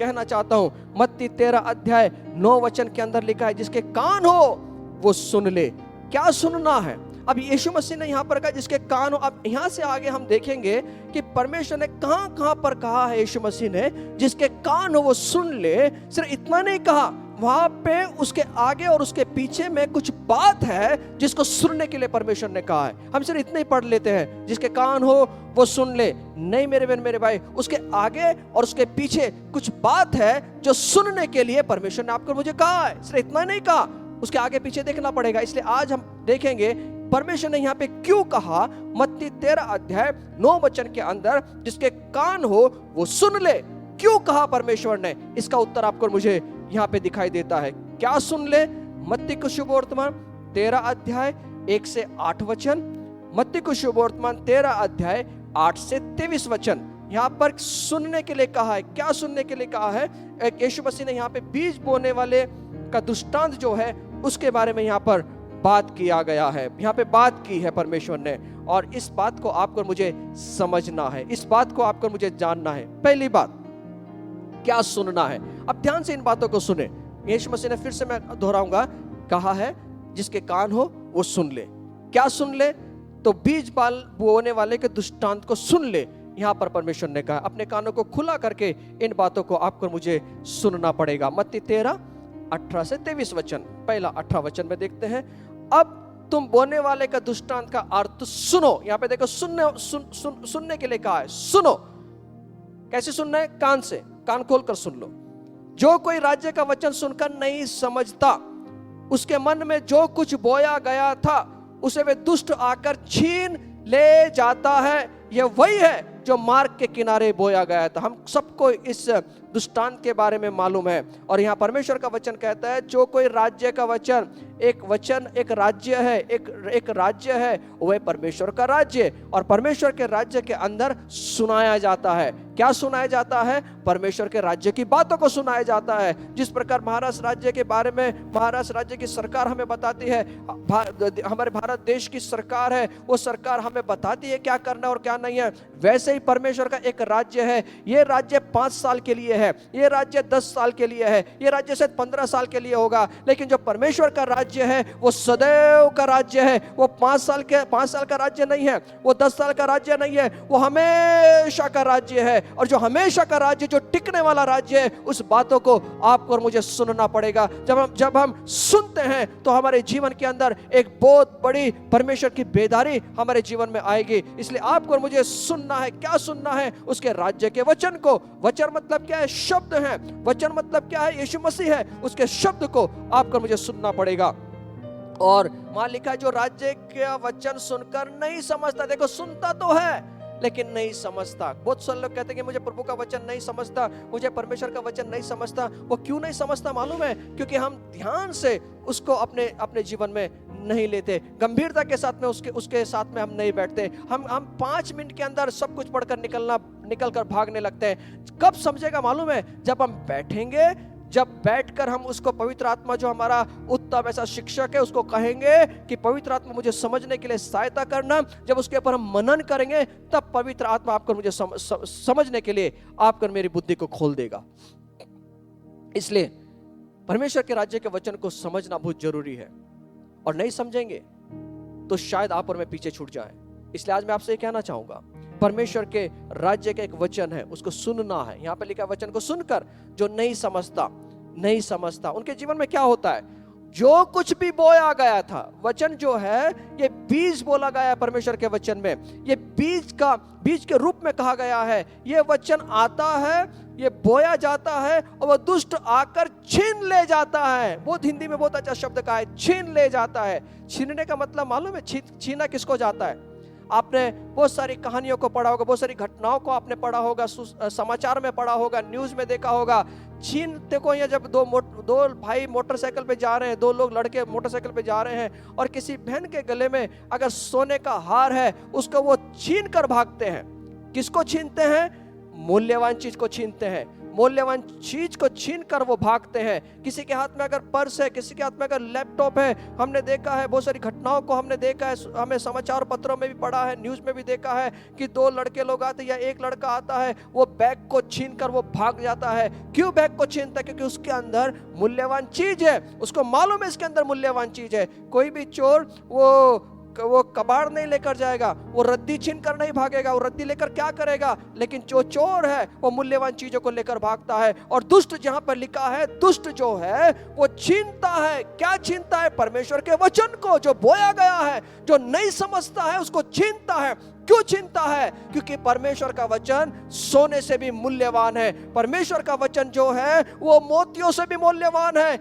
कहना चाहता हूं, मत्ती 13 अध्याय 9 वचन के अंदर लिखा है, जिसके कान हो वो सुन ले। क्या सुनना है? अब यीशु मसीह ने यहां पर कहा जिसके कान हो। अब यहां से आगे हम देखेंगे कि परमेश्वर ने कहां पर कहा है। यीशु मसीह ने जिसके कान हो वो सुन ले, सिर्फ इतना नहीं कहा, वहां पे उसके आगे और उसके पीछे में कुछ बात है जिसको सुनने के लिए परमेश्वर ने कहा है। हम सिर्फ इतना ही पढ़ लेते हैं, जिसके कान हो वो सुन ले। नहीं मेरे बहन मेरे भाई, उसके आगे और उसके पीछे कुछ बात है जो सुनने के लिए परमेश्वर ने आपको मुझे कहा है। सिर्फ इतना नहीं कहा, उसके आगे पीछे देखना पड़ेगा। इसलिए आज हम देखेंगे परमेश्वर ने यहाँ पे क्यों कहा। मत्ती 13 अध्याय 9 वचन के अंदर जिसके कान हो वो सुन ले, क्यों कहा परमेश्वर ने? इसका उत्तर आपको मुझे यहाँ पे दिखाई देता है। क्या सुन ले? मत्ती को शुभ वर्तमान 13 अध्याय 1 से 8 वचन, मत्ती को शुभ वर्तमान 13 अध्याय 8 से 23 वचन। यहाँ पर सुनने के लिए कहा है। क्या सुनने के लिए कहा है? यीशु मसीह ने यहाँ पे बीज बोने वाले का दृष्टांत जो है उसके बारे में यहाँ पर बात किया गया है। यहाँ पे बात की है परमेश्वर ने, और इस बात को आपको मुझे समझना है, इस बात को आपको मुझे जानना है। पहली बात, क्या सुनना है? अब ध्यान से इन बातों को सुने। यीशु मसीह ने, फिर से मैं दोहराऊंगा, कहा है जिसके कान हो वो सुन ले। क्या सुन ले? तो बीज बोने वाले के दृष्टांत को सुन ले। यहां पर परमेश्वर ने कहा, अपने कानों को खुला करके इन बातों को आपको मुझे सुनना पड़ेगा। मत्ती 13 18 से 23 वचन। पहला 18 वचन में देखते हैं, अब तुम बोने वाले का दृष्टांत का अर्थ सुनो। यहां पे देखो, सुनने के लिए कहा है। सुनो। कैसे सुनना है? कान से, कान खोलकर सुन लो। जो कोई राज्य का वचन सुनकर नहीं समझता, उसके मन में जो कुछ बोया गया था उसे वे दुष्ट आकर छीन ले जाता है। यह वही है जो मार्ग के किनारे बोया गया था। हम सबको इस दृष्टांत के बारे में मालूम है। और यहाँ परमेश्वर का वचन कहता है, जो कोई राज्य का वचन, एक राज्य है, एक राज्य है, वह परमेश्वर का राज्य। और परमेश्वर के राज्य के अंदर सुनाया जाता है। क्या सुनाया जाता है? परमेश्वर के राज्य की बातों को सुनाया जाता है। जिस प्रकार महाराष्ट्र राज्य के बारे में महाराष्ट्र राज्य की सरकार हमें बताती है, हमारे भारत देश की सरकार है, वो सरकार हमें बताती है क्या करना और क्या नहीं है, वैसे ही परमेश्वर का एक राज्य है। ये राज्य 5 साल के लिए है, ये राज्य 10 साल के लिए है, ये राज्य शायद 15 साल के लिए होगा, लेकिन जो परमेश्वर का राज्य है वो सदैव का राज्य है। वो 5 साल का राज्य नहीं है, वो 10 साल का राज्य नहीं है, वो हमेशा का राज्य है। और जो हमेशा का राज्य, जो टिकने वाला राज्य है, उस बातों को आपको और मुझे सुनना पड़ेगा। जब हम सुनते हैं तो हमारे जीवन के अंदर एक बहुत बड़ी परमेश्वर की बेदारी हमारे जीवन में आएगी। इसलिए आपको और मुझे सुनना है। क्या सुनना है? उसके राज्य के वचन को। वचन मतलब क्या है? शब्द है। वचन मतलब क्या है? यीशु मसीह है। उसके शब्द को आपको मुझे सुनना पड़ेगा। और वहां लिखा है, जो राज्य का वचन सुनकर नहीं समझता। देखो, सुनता तो है लेकिन नहीं समझता। बहुत सारे लोग कहते हैं कि मुझे प्रभु का वचन नहीं समझता, मुझे परमेश्वर का वचन नहीं समझता। वो क्यों नहीं समझता मालूम है? क्योंकि हम ध्यान से उसको अपने जीवन में नहीं लेते, गंभीरता के साथ में उसके साथ में हम नहीं बैठते। हम 5 मिनट के अंदर सब कुछ पढ़कर निकल कर भागने लगते हैं। कब समझेगा मालूम है? जब हम बैठेंगे, जब बैठकर हम उसको पवित्र आत्मा जो हमारा उत्तम ऐसा शिक्षक है उसको कहेंगे कि पवित्र आत्मा मुझे समझने के लिए सहायता करना, जब उसके ऊपर हम मनन करेंगे तब पवित्र आत्मा आपको मुझे समझने के लिए आपको मेरी बुद्धि को खोल देगा। इसलिए परमेश्वर के राज्य के वचन को समझना बहुत जरूरी है, और नहीं समझेंगे तो शायद आप और मैं पीछे छूट जाएं। इसलिए आज मैं आपसे ये कहना चाहूंगा, परमेश्वर के राज्य का एक वचन है, उसको सुनना है। यहाँ पे लिखा वचन को सुनकर जो नहीं समझता उनके जीवन में क्या होता है, जो कुछ भी बोया गया था, वचन जो है ये बीज बोला गया है परमेश्वर के वचन में, ये बीज के रूप में कहा गया है। ये वचन आता है, ये बोया जाता है और वह दुष्ट आकर छीन ले जाता है। बहुत हिंदी में बहुत अच्छा शब्द कहा है, छीन ले जाता है। छीनने का मतलब मालूम है? छीना किसको जाता है? आपने बहुत सारी कहानियों को पढ़ा होगा, बहुत सारी घटनाओं को आपने पढ़ा होगा, समाचार में पढ़ा होगा, न्यूज में देखा होगा। छीनते को या जब दो भाई मोटरसाइकिल पे जा रहे हैं, दो लोग लड़के मोटरसाइकिल पे जा रहे हैं और किसी बहन के गले में अगर सोने का हार है उसको वो छीन कर भागते हैं। किसको छीनते हैं? मूल्यवान चीज को छीनते हैं। मूल्यवान चीज को छीन कर वो भागते हैं। किसी के हाथ में अगर पर्स है, किसी के हाथ में अगर लैपटॉप है, हमने देखा है बहुत सारी घटनाओं को हमने देखा है, हमें समाचार पत्रों में भी पढ़ा है, न्यूज में भी देखा है कि दो लड़के लोग आते या एक लड़का आता है, वो बैग को छीन कर वो भाग जाता है। क्यों बैग को छीनता है? क्योंकि उसके अंदर मूल्यवान चीज है, उसको मालूम है इसके अंदर मूल्यवान चीज है। कोई भी चोर वो कबाड़ नहीं लेकर जाएगा, वो रद्दी छीन कर नहीं भागेगा। वो रद्दी लेकर क्या करेगा? लेकिन जो चोर है वो मूल्यवान चीजों को लेकर भागता है। और दुष्ट जहां पर लिखा है, दुष्ट जो है वो छीनता है। क्या छीनता है? परमेश्वर के वचन को जो बोया गया है, जो नहीं समझता है उसको छीनता है। क्यों छीनता है? क्योंकि परमेश्वर का वचन सोने से भी मूल्यवान है। परमेश्वर का वचन जो है वो मोतियों से भी मूल्यवान है।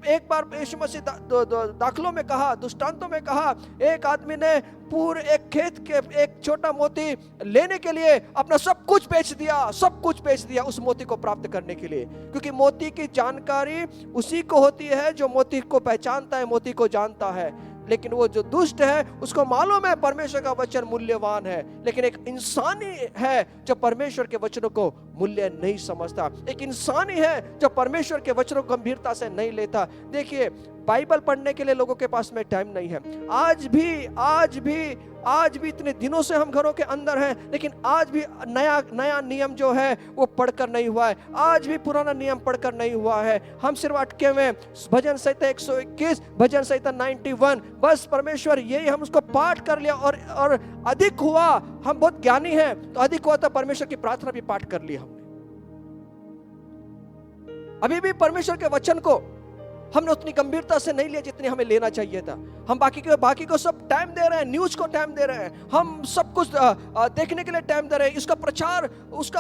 एक बार यीशु मसीह दाखलों में कहा, दृष्टांतों में कहा, एक आदमी ने पूरे एक खेत के एक छोटा मोती लेने के लिए अपना सब कुछ बेच दिया उस मोती को प्राप्त करने के लिए। क्योंकि मोती की जानकारी उसी को होती है जो मोती को पहचानता है, मोती को जानता है। लेकिन वो जो दुष्ट है उसको मालूम है परमेश्वर का वचन मूल्यवान है, लेकिन एक इंसानी है जो परमेश्वर के वचनों को मूल्य नहीं समझता। एक इंसानी है जो परमेश्वर के वचनों को गंभीरता से नहीं लेता। देखिए, बाइबल पढ़ने के लिए लोगों के पास में टाइम नहीं है। आज भी इतने दिनों से हम घरों के अंदर हैं, लेकिन आज भी नया नियम जो है वो पढ़कर नहीं हुआ है। आज भी पुराना नियम पढ़कर नहीं हुआ है। हम सिर्फ अटके हुए भजन संहिता 121, भजन संहिता 91, बस परमेश्वर यही हम उसको पाठ कर लिया। और अधिक हुआ, हम बहुत ज्ञानी हैं तो अधिक हुआ तो परमेश्वर की प्रार्थना भी पाठ कर ली हमने। अभी भी परमेश्वर के वचन को हमने उतनी गंभीरता से नहीं लिया जितनी हमें लेना चाहिए था। हम बाकी को सब टाइम दे रहे हैं, न्यूज को टाइम दे रहे हैं, हम सब कुछ देखने के लिए टाइम दे रहे हैं, उसका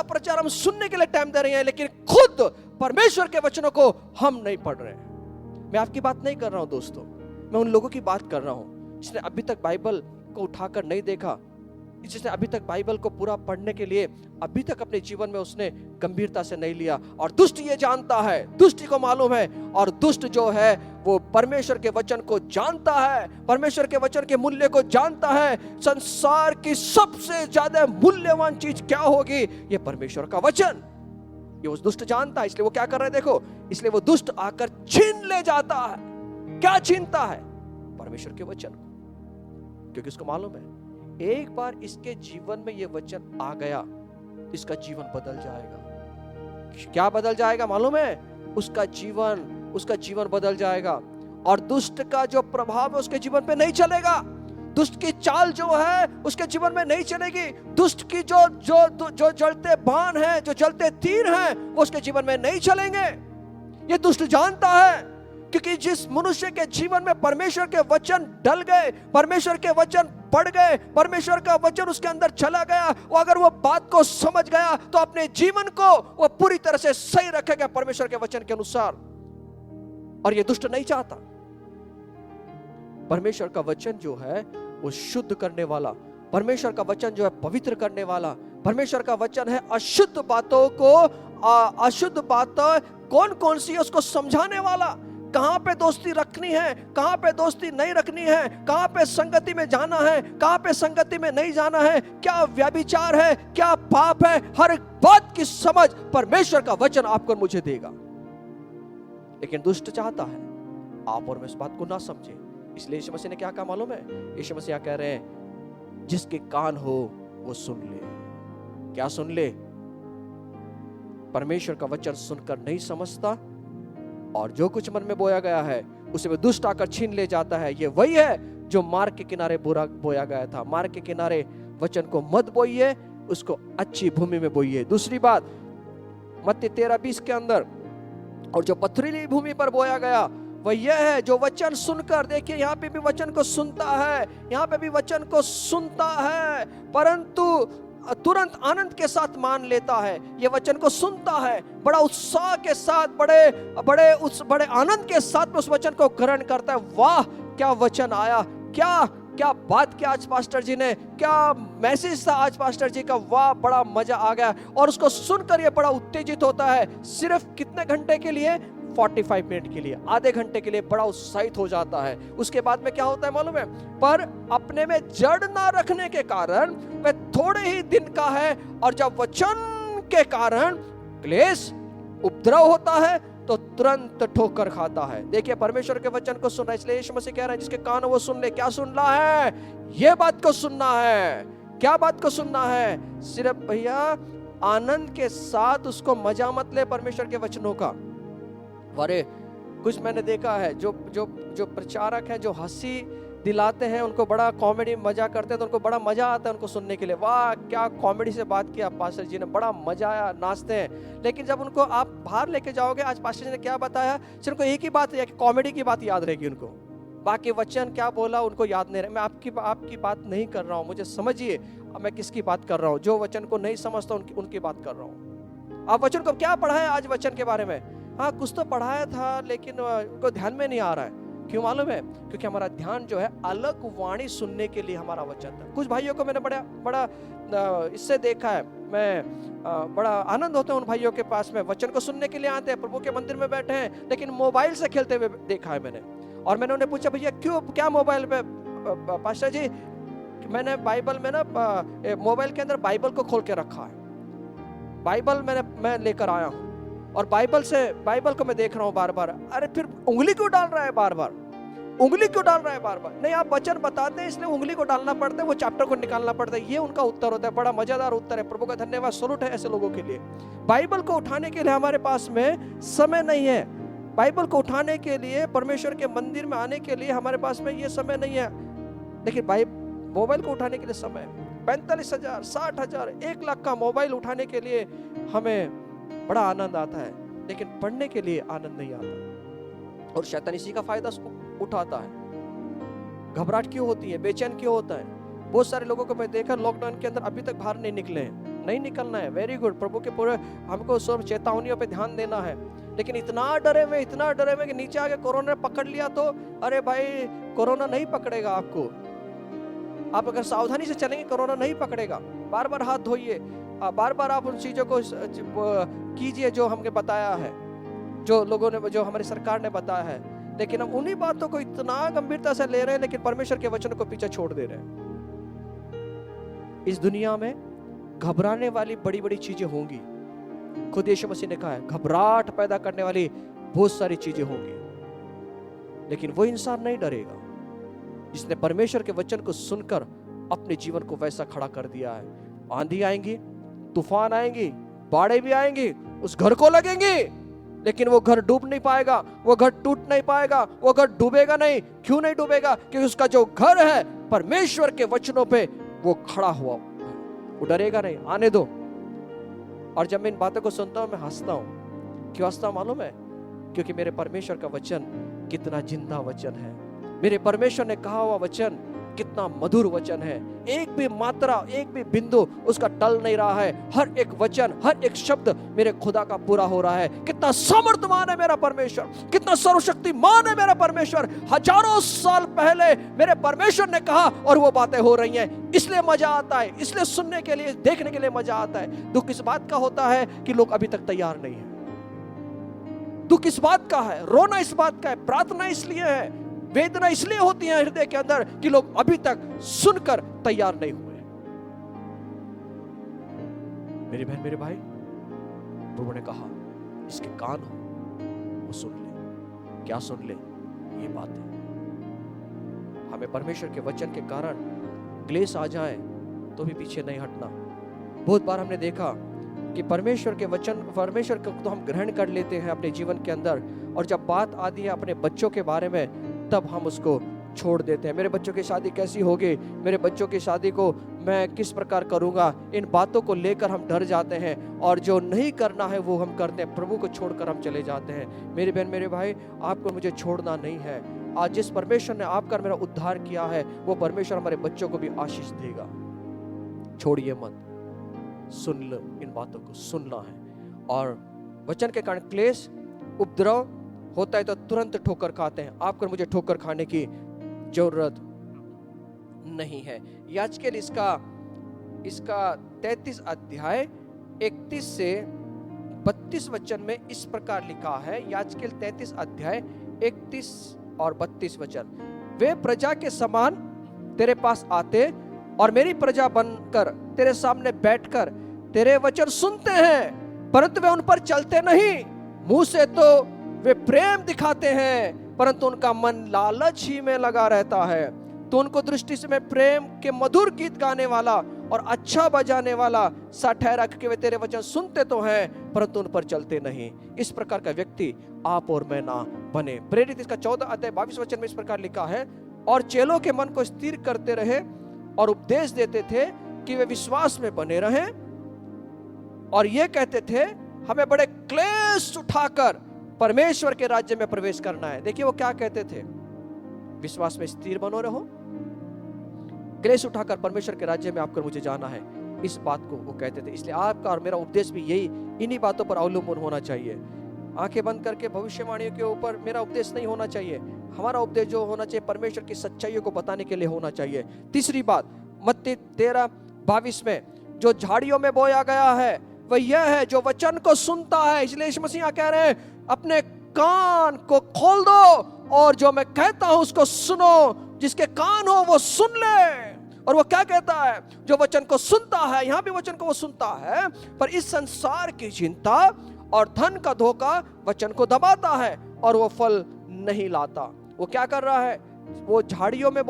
प्रचार हम सुनने के लिए टाइम दे रहे हैं, लेकिन खुद परमेश्वर के वचनों को हम नहीं पढ़ रहे हैं। मैं आपकी बात नहीं कर रहा हूं दोस्तों, मैं उन लोगों की बात कर रहा हूं जिसने अभी तक बाइबल को उठाकर नहीं देखा, जिसने अभी तक बाइबल को पूरा पढ़ने के लिए अभी तक अपने जीवन में उसने गंभीरता से नहीं लिया। और दुष्ट ये जानता है, दुष्ट को मालूम है, और दुष्ट जो है वो परमेश्वर के वचन को जानता है, परमेश्वर के वचन के मूल्य को जानता है। संसार की सबसे ज्यादा मूल्यवान चीज क्या होगी? ये परमेश्वर का वचन। ये उस दुष्ट जानता है, इसलिए वो क्या कर रहा है देखो, इसलिए वो दुष्ट आकर छीन ले जाता है। क्या छीनता है? परमेश्वर के वचन को, क्योंकि उसको मालूम है एक बार इसके जीवन में ये वचन आ गया, इसका जीवन बदल जाएगा। क्या बदल जाएगा मालूम है? उसका जीवन बदल जाएगा। और दुष्ट का जो प्रभाव है उसके जीवन पे नहीं चलेगा। दुष्ट की चाल जो है उसके जीवन में नहीं चलेगी। दुष्ट की जो जलते बाण हैं, जो जलते तीर हैं, वो उसके जीवन में नहीं चलेंगे। ये दुष्ट जानता है, क्योंकि जिस मनुष्य के जीवन में परमेश्वर के वचन डल गए, परमेश्वर के वचन पढ़ गए, परमेश्वर का वचन उसके अंदर चला गया, वो अगर वो बात को समझ गया तो अपने जीवन को वो पूरी तरह से सही रखेगा परमेश्वर के वचन के अनुसार। और ये दुष्ट नहीं चाहता। परमेश्वर का वचन जो है वो शुद्ध करने वाला, परमेश्वर का वचन जो है पवित्र करने वाला, परमेश्वर का वचन है अशुद्ध बातों को, अशुद्ध बातें कौन कौन सी है उसको समझाने वाला। कहां पे दोस्ती रखनी है, कहां पे दोस्ती नहीं रखनी है, कहां पे संगति में जाना है, कहां पे संगति में नहीं जाना है, क्या व्यभिचार है, क्या पाप है, हर एक बात की समझ परमेश्वर का वचन आपको मुझे देगा। लेकिन दुष्ट चाहता है आप और मैं इस बात को ना समझे। इसलिए यीशु मसीह ने क्या कहा मालूम है? यीशु मसीह कह रहे हैं जिसके कान हो वो सुन ले। क्या सुन ले? परमेश्वर का वचन सुनकर नहीं समझता और जो कुछ मन में बोया गया है उसे भी दुष्ट आकर छीन ले जाता है। ये वही है जो मार्ग के किनारे बुरा बोया गया था। मार्ग के किनारे वचन को मत बोइए, उसको अच्छी भूमि में बोइए। दूसरी बात मत्ती 13:20 के अंदर, और जो पथरीली भूमि पर बोया गया वह यह है जो वचन सुनकर, देखिए यहाँ पे भी वचन को सुनता है, यहाँ पे भी वचन को सुनता है परंतु तुरंत आनंद के साथ मान लेता है। ये वचन को सुनता है बड़ा उत्साह के साथ, बड़े आनंद के साथ में उस वचन को ग्रहण करता है। वाह क्या वचन आया, क्या बात किया आज पास्टर जी ने, क्या मैसेज था आज पास्टर जी का, वाह बड़ा मजा आ गया। और उसको सुनकर ये बड़ा उत्तेजित होता है। सिर्फ कितने घंटे के लिए? 45 मिनट के लिए, आधे घंटे के लिए बड़ा उत्साहित हो जाता है। उसके बाद में क्या होता है मालूम है? पर अपने में जड़ ना रखने के कारण वह थोड़े ही दिन का है, और जब वचन के कारण क्लेश उपद्रव होता है तो तुरंत ठोकर खाता है। देखिए परमेश्वर के वचन को सुनना, इसलिए यीशु मसीह कह रहे हैं जिसके कान हो वो सुन ले। क्या सुनना है? ये बात को सुनना है। क्या बात को सुनना है? सिर्फ भैया आनंद के साथ उसको मजा मत ले परमेश्वर के वचनों का। अरे कुछ मैंने देखा है जो प्रचारक हैं, जो हंसी दिलाते हैं, उनको बड़ा कॉमेडी मजा करते हैं तो उनको बड़ा मजा आता है उनको सुनने के लिए। वाह क्या कॉमेडी से बात किया पास्टर जी ने, बड़ा मजा आया, नाचते हैं। लेकिन जब उनको आप बाहर लेके जाओगे, आज पास्टर जी ने क्या बताया, सिर्फ उनको एक ही बात है कि कॉमेडी की बात याद रहेगी उनको, बाकी वचन क्या बोला उनको याद नहीं रहे। मैं आपकी बात नहीं कर रहा हूँ, मुझे समझिए मैं किसकी बात कर रहा हूँ। जो वचन को नहीं समझता उनकी बात कर रहा हूँ। आप वचन को क्या पढ़ा है आज वचन के बारे में? हाँ कुछ तो पढ़ाया था लेकिन उनको ध्यान में नहीं आ रहा है। क्यों मालूम है? क्योंकि हमारा ध्यान जो है अलग वाणी सुनने के लिए हमारा वचन था। कुछ भाइयों को मैंने बड़ा इससे देखा है, मैं बड़ा आनंद होता है उन भाइयों के पास में, वचन को सुनने के लिए आते हैं, प्रभु के मंदिर में बैठे हैं लेकिन मोबाइल से खेलते हुए देखा है मैंने। और मैंने उन्हें पूछा भैया क्यों, क्या मोबाइल पे? पास्टर जी मैंने बाइबल में ना मोबाइल के अंदर बाइबल को खोल के रखा है, बाइबल मैं लेकर आया हूँ और बाइबल को मैं देख रहा हूँ बार बार। अरे फिर उंगली क्यों डाल रहा है बार बार? उंगली क्यों डाल रहा है बार बार? नहीं आप वचन बताते हैं इसलिए उंगली को डालना पड़ता है, वो चैप्टर को निकालना पड़ता है। ये उनका उत्तर होता है। बड़ा मजेदार उत्तर है। प्रभु का धन्यवाद, सलूट है ऐसे लोगों के लिए। बाइबल को उठाने के लिए हमारे पास में समय नहीं है। बाइबल को उठाने के लिए, परमेश्वर के मंदिर में आने के लिए हमारे पास में ये समय नहीं है। लेकिन मोबाइल को उठाने के लिए समय 45,000, 60,000, 1 लाख का मोबाइल उठाने के लिए हमें बड़ा आनंद आता है, लेकिन पढ़ने के लिए आनंद नहीं आता। और शैतान इसी का फायदा उठाता है। घबराहट क्यों होती है, बेचैन क्यों होता है? बहुत सारे लोगों को मैं देखा लॉकडाउन के अंदर अभी तक बाहर नहीं निकले हैं। नहीं निकलना है, वेरी गुड। प्रभु के पूरे हमको सब चेतावनियों पे ध्यान देना है। लेकिन इतना डरे हुए कि नीचे आके कोरोना पकड़ लिया तो अरे भाई कोरोना नहीं पकड़ेगा आपको। आप अगर सावधानी से चलेंगे कोरोना नहीं पकड़ेगा। बार बार हाथ धोइए, बार बार आप उन चीजों को कीजिए जो हमने बताया है, जो हमारी सरकार ने बताया है। लेकिन हम उन्हीं बातों को इतना गंभीरता से ले रहे हैं लेकिन परमेश्वर के वचन को पीछे छोड़ दे रहे हैं। इस दुनिया में घबराने वाली बड़ी बड़ी चीजें होंगी। खुद यीशु मसीह ने कहा है घबराहट पैदा करने वाली बहुत सारी चीजें होंगी, लेकिन वो इंसान नहीं डरेगा जिसने परमेश्वर के वचन को सुनकर अपने जीवन को वैसा खड़ा कर दिया है। आंधी आएंगी, तूफान आएंगी, बाढ़ें भी आएंगी, उस घर को लगेंगी, लेकिन वो घर डूब नहीं पाएगा, वो घर टूट नहीं पाएगा, वो घर डूबेगा नहीं। क्यों नहीं डूबेगा? क्योंकि उसका जो घर है परमेश्वर के वचनों पे वो खड़ा हुआ, वो डरेगा नहीं। आने दो। और जब मैं इन बातों को सुनता हूं मैं हंसता हूं। क्यों हंसता हूं मालूम है? क्योंकि मेरे परमेश्वर का वचन कितना जिंदा वचन है। मेरे परमेश्वर ने कहा हुआ वचन कितना मधुर वचन है। एक भी मात्रा, एक भी बिंदु उसका टल नहीं रहा है। हर एक वचन, हर एक शब्द मेरे खुदा का पूरा हो रहा है। कितना सामर्थ्यवान है मेरा परमेश्वर, कितना सर्वशक्तिमान है मेरा परमेश्वर। हजारों साल पहले मेरे परमेश्वर ने कहा और वो बातें हो रही हैं। इसलिए मजा आता है, इसलिए सुनने के लिए, देखने के लिए मजा आता है। दुख इस बात का होता है कि लोग अभी तक तैयार नहीं है। दुख इस बात का है, रोना इस बात का है, प्रार्थना इसलिए है, वेदना इसलिए होती है हृदय के अंदर कि लोग अभी तक सुनकर तैयार नहीं हुए। मेरी बहन, मेरे भाई, प्रभु ने कहा इसके कान हो वो सुन ले। क्या सुन ले? ये बात है। हमें परमेश्वर के वचन के कारण क्लेश आ जाए तो भी पीछे नहीं हटना। बहुत बार हमने देखा कि परमेश्वर के वचन, परमेश्वर को तो हम ग्रहण कर लेते हैं अपने जीवन के अंदर, और जब बात आती है अपने बच्चों के बारे में तब हम उसको छोड़ देते हैं। मेरे बच्चों की शादी कैसी होगी, मेरे बच्चों की शादी को मैं किस प्रकार करूंगा, इन बातों को लेकर हम डर जाते हैं, और जो नहीं करना है वो हम करते हैं, प्रभु को छोड़कर हम चले जाते हैं। मेरी बहन, मेरे भाई, आपको मुझे छोड़ना नहीं है। आज जिस परमेश्वर ने आपका मेरा उद्धार किया है वो परमेश्वर हमारे बच्चों को भी आशीष देगा। छोड़िए मत, सुन लो, इन बातों को सुनना है। और वचन के कारण क्लेश, उपद्रव होता है तो तुरंत ठोकर खाते हैं। आपको मुझे ठोकर खाने की जरूरत नहीं है। याजकेल इसका 33 अध्याय 31 से 32 वचन में इस प्रकार लिखा है। याजकेल 33 अध्याय 31 और 32 वचन, वे प्रजा के समान तेरे पास आते और मेरी प्रजा बनकर तेरे सामने बैठकर तेरे वचन सुनते हैं, परंतु वे उन पर चलते नहीं। मुंह से तो वे प्रेम दिखाते हैं परंतु उनका मन लालच ही में लगा रहता है। तो उनको दृष्टि से मैं प्रेम के मधुर गीत गाने वाला और अच्छा बजाने वाला सा ठहरा, क्योंकि वे तेरे वचन सुनते तो हैं परंतु उन पर चलते नहीं। इस प्रकार का व्यक्ति आप और मैं ना बने। प्रेरित इसका 14 अध्याय 22 वचन में इस प्रकार लिखा है, और चेलों के मन को स्थिर करते रहे और उपदेश देते थे कि वे विश्वास में बने रहें, और ये कहते थे हमें बड़े क्लेश उठाकर परमेश्वर के राज्य में प्रवेश करना है। देखिए वो क्या कहते थे, विश्वास में स्थिर बनो रहो, क्लेश उठाकर परमेश्वर के राज्य में आपको मुझे जाना है, इस बात को वो कहते थे। इसलिए आपका और मेरा उपदेश भी यही, इन्हीं बातों पर अवलंबन होना चाहिए। आंखें बंद करके भविष्यवाणियों के ऊपर मेरा उपदेश नहीं होना चाहिए। हमारा उपदेश जो होना चाहिए परमेश्वर की सच्चाइयों को बताने के लिए होना चाहिए। तीसरी बात, मत्ती 13:22 में जो झाड़ियों में बोया गया है वह यह है जो वचन को सुनता है। इसलिए यीशु मसीह कह रहे हैं अपने कान को खोल दो और जो मैं कहता हूं उसको सुनो। जिसके कान हो वो सुन ले। और वो क्या कहता है, जो वचन को सुनता है, यहां भी वचन को वो सुनता है, पर इस संसार की चिंता और धन का धोखा वचन को दबाता है और वो फल नहीं लाता। वो क्या कर रहा है, वो झाड़ियों में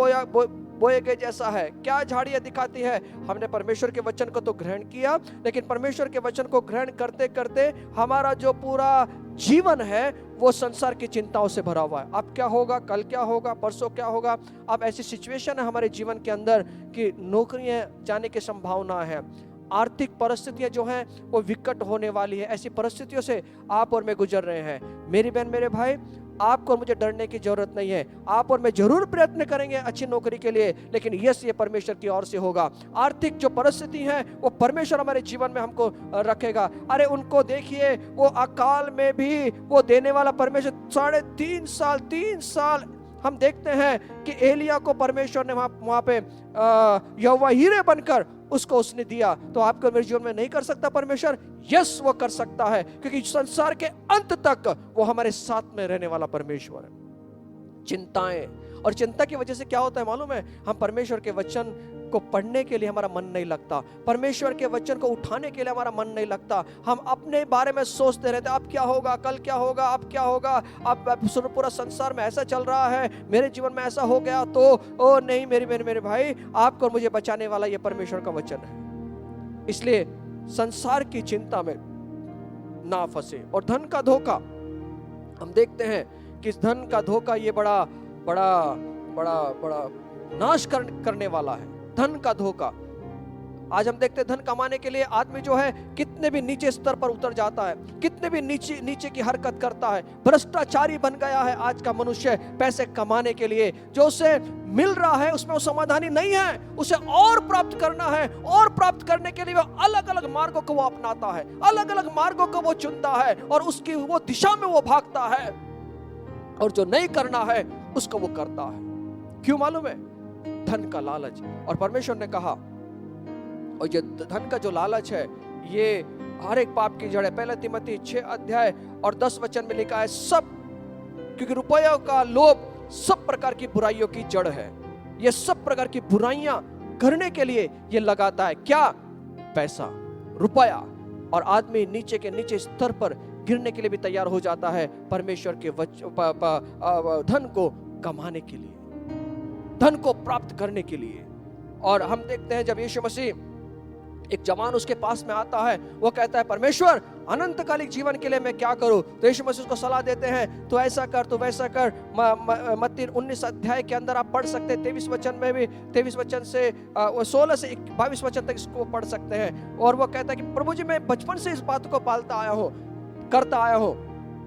बोए गए जैसा है। क्या झाड़ियां दिखाती है, हमने परमेश्वर के वचन को तो ग्रहण किया, लेकिन परमेश्वर के वचन को ग्रहण करते करते हमारा जो पूरा जीवन है वो संसार की चिंताओं से भरा हुआ है। अब क्या होगा, कल क्या होगा, परसों क्या होगा। अब ऐसी सिचुएशन है हमारे जीवन के अंदर कि नौकरियां जाने की संभावना है, आर्थिक परिस्थितियां जो हैं वो विकट होने वाली है। ऐसी परिस्थितियों से आप और मैं गुजर रहे हैं। मेरी बहन, मेरे भाई, आपको और मुझे डरने की जरूरत नहीं है। आप और मैं जरूर प्रयत्न करेंगे अच्छी नौकरी के लिए, लेकिन ये परमेश्वर की ओर से होगा। आर्थिक जो परिस्थिति है वो परमेश्वर हमारे जीवन में हमको रखेगा। अरे उनको देखिए, वो अकाल में भी वो देने वाला परमेश्वर 3.5 साल हम देखते हैं कि एलिया को परमेश्वर ने वहां पे यहोवा हीरे बनकर उसने दिया। तो आपको मेरे जीवन में नहीं कर सकता परमेश्वर? यस, वो कर सकता है, क्योंकि संसार के अंत तक वो हमारे साथ में रहने वाला परमेश्वर है। चिंताएं, और चिंता की वजह से क्या होता है मालूम है, हम परमेश्वर के वचन को पढ़ने के लिए हमारा मन नहीं लगता, परमेश्वर के वचन को उठाने के लिए हमारा मन नहीं लगता। हम अपने बारे में सोचते रहते, अब क्या होगा, कल क्या होगा, अब क्या होगा, अब पूरा संसार में ऐसा चल रहा है, मेरे जीवन में ऐसा हो गया तो ओ नहीं। मेरे भाई, आपको और मुझे बचाने वाला ये परमेश्वर का वचन है। इसलिए संसार की चिंता में ना फंसे। और धन का धोखा, हम देखते हैं कि धन का धोखा ये बड़ा नाश करने वाला है। धन का धोखा, आज हम देखते हैं धन कमाने के लिए आदमी जो है कितने भी नीचे स्तर पर उतर जाता है, कितने भी नीचे की हरकत करता है। भ्रष्टाचारी बन गया है आज का मनुष्य। पैसे कमाने के लिए जो उसे मिल रहा है उसमें वो समाधानी नहीं है, उसे और प्राप्त करना है, और प्राप्त करने के लिए वो अलग अलग मार्गों को वो अपनाता है, अलग अलग मार्गों को वो चुनता है और उसकी वो दिशा में वो भागता है, और जो नहीं करना है उसको वो करता है। क्यों मालूम है? धन का लालच। और परमेश्वर ने कहा, और ये धन का जो लालच है ये हर एक पाप की जड़ है। 1 तिमोथी 6 अध्याय और 10 वचन में लिखा है, सब, क्योंकि रुपयों का लोभ सब प्रकार की बुराइयों की जड़ है। ये सब प्रकार की बुराइयां करने के लिए ये लगाता है। क्या? पैसा, रुपया, और आदमी नीचे के नीचे स्तर पर गिरने के लिए भी तैयार हो जाता है परमेश्वर के धन को कमाने के लिए, धन को प्राप्त करने के लिए। और हम देखते हैं जब यीशु मसीह, एक जवान उसके पास में आता है, वो कहता है परमेश्वर अनंतकालिक जीवन के लिए मैं क्या करूं? तो यीशु मसीह उसको सलाह देते हैं, तो ऐसा कर, तो वैसा कर। मत्ती 19 अध्याय के अंदर आप पढ़ सकते हैं, 23 वचन में भी, 23 वचन से 16 से 22 वचन तक इसको पढ़ सकते हैं। और वो कहता है कि प्रभु जी मैं बचपन से इस बात को पालता आया हूं, करता आया हूं।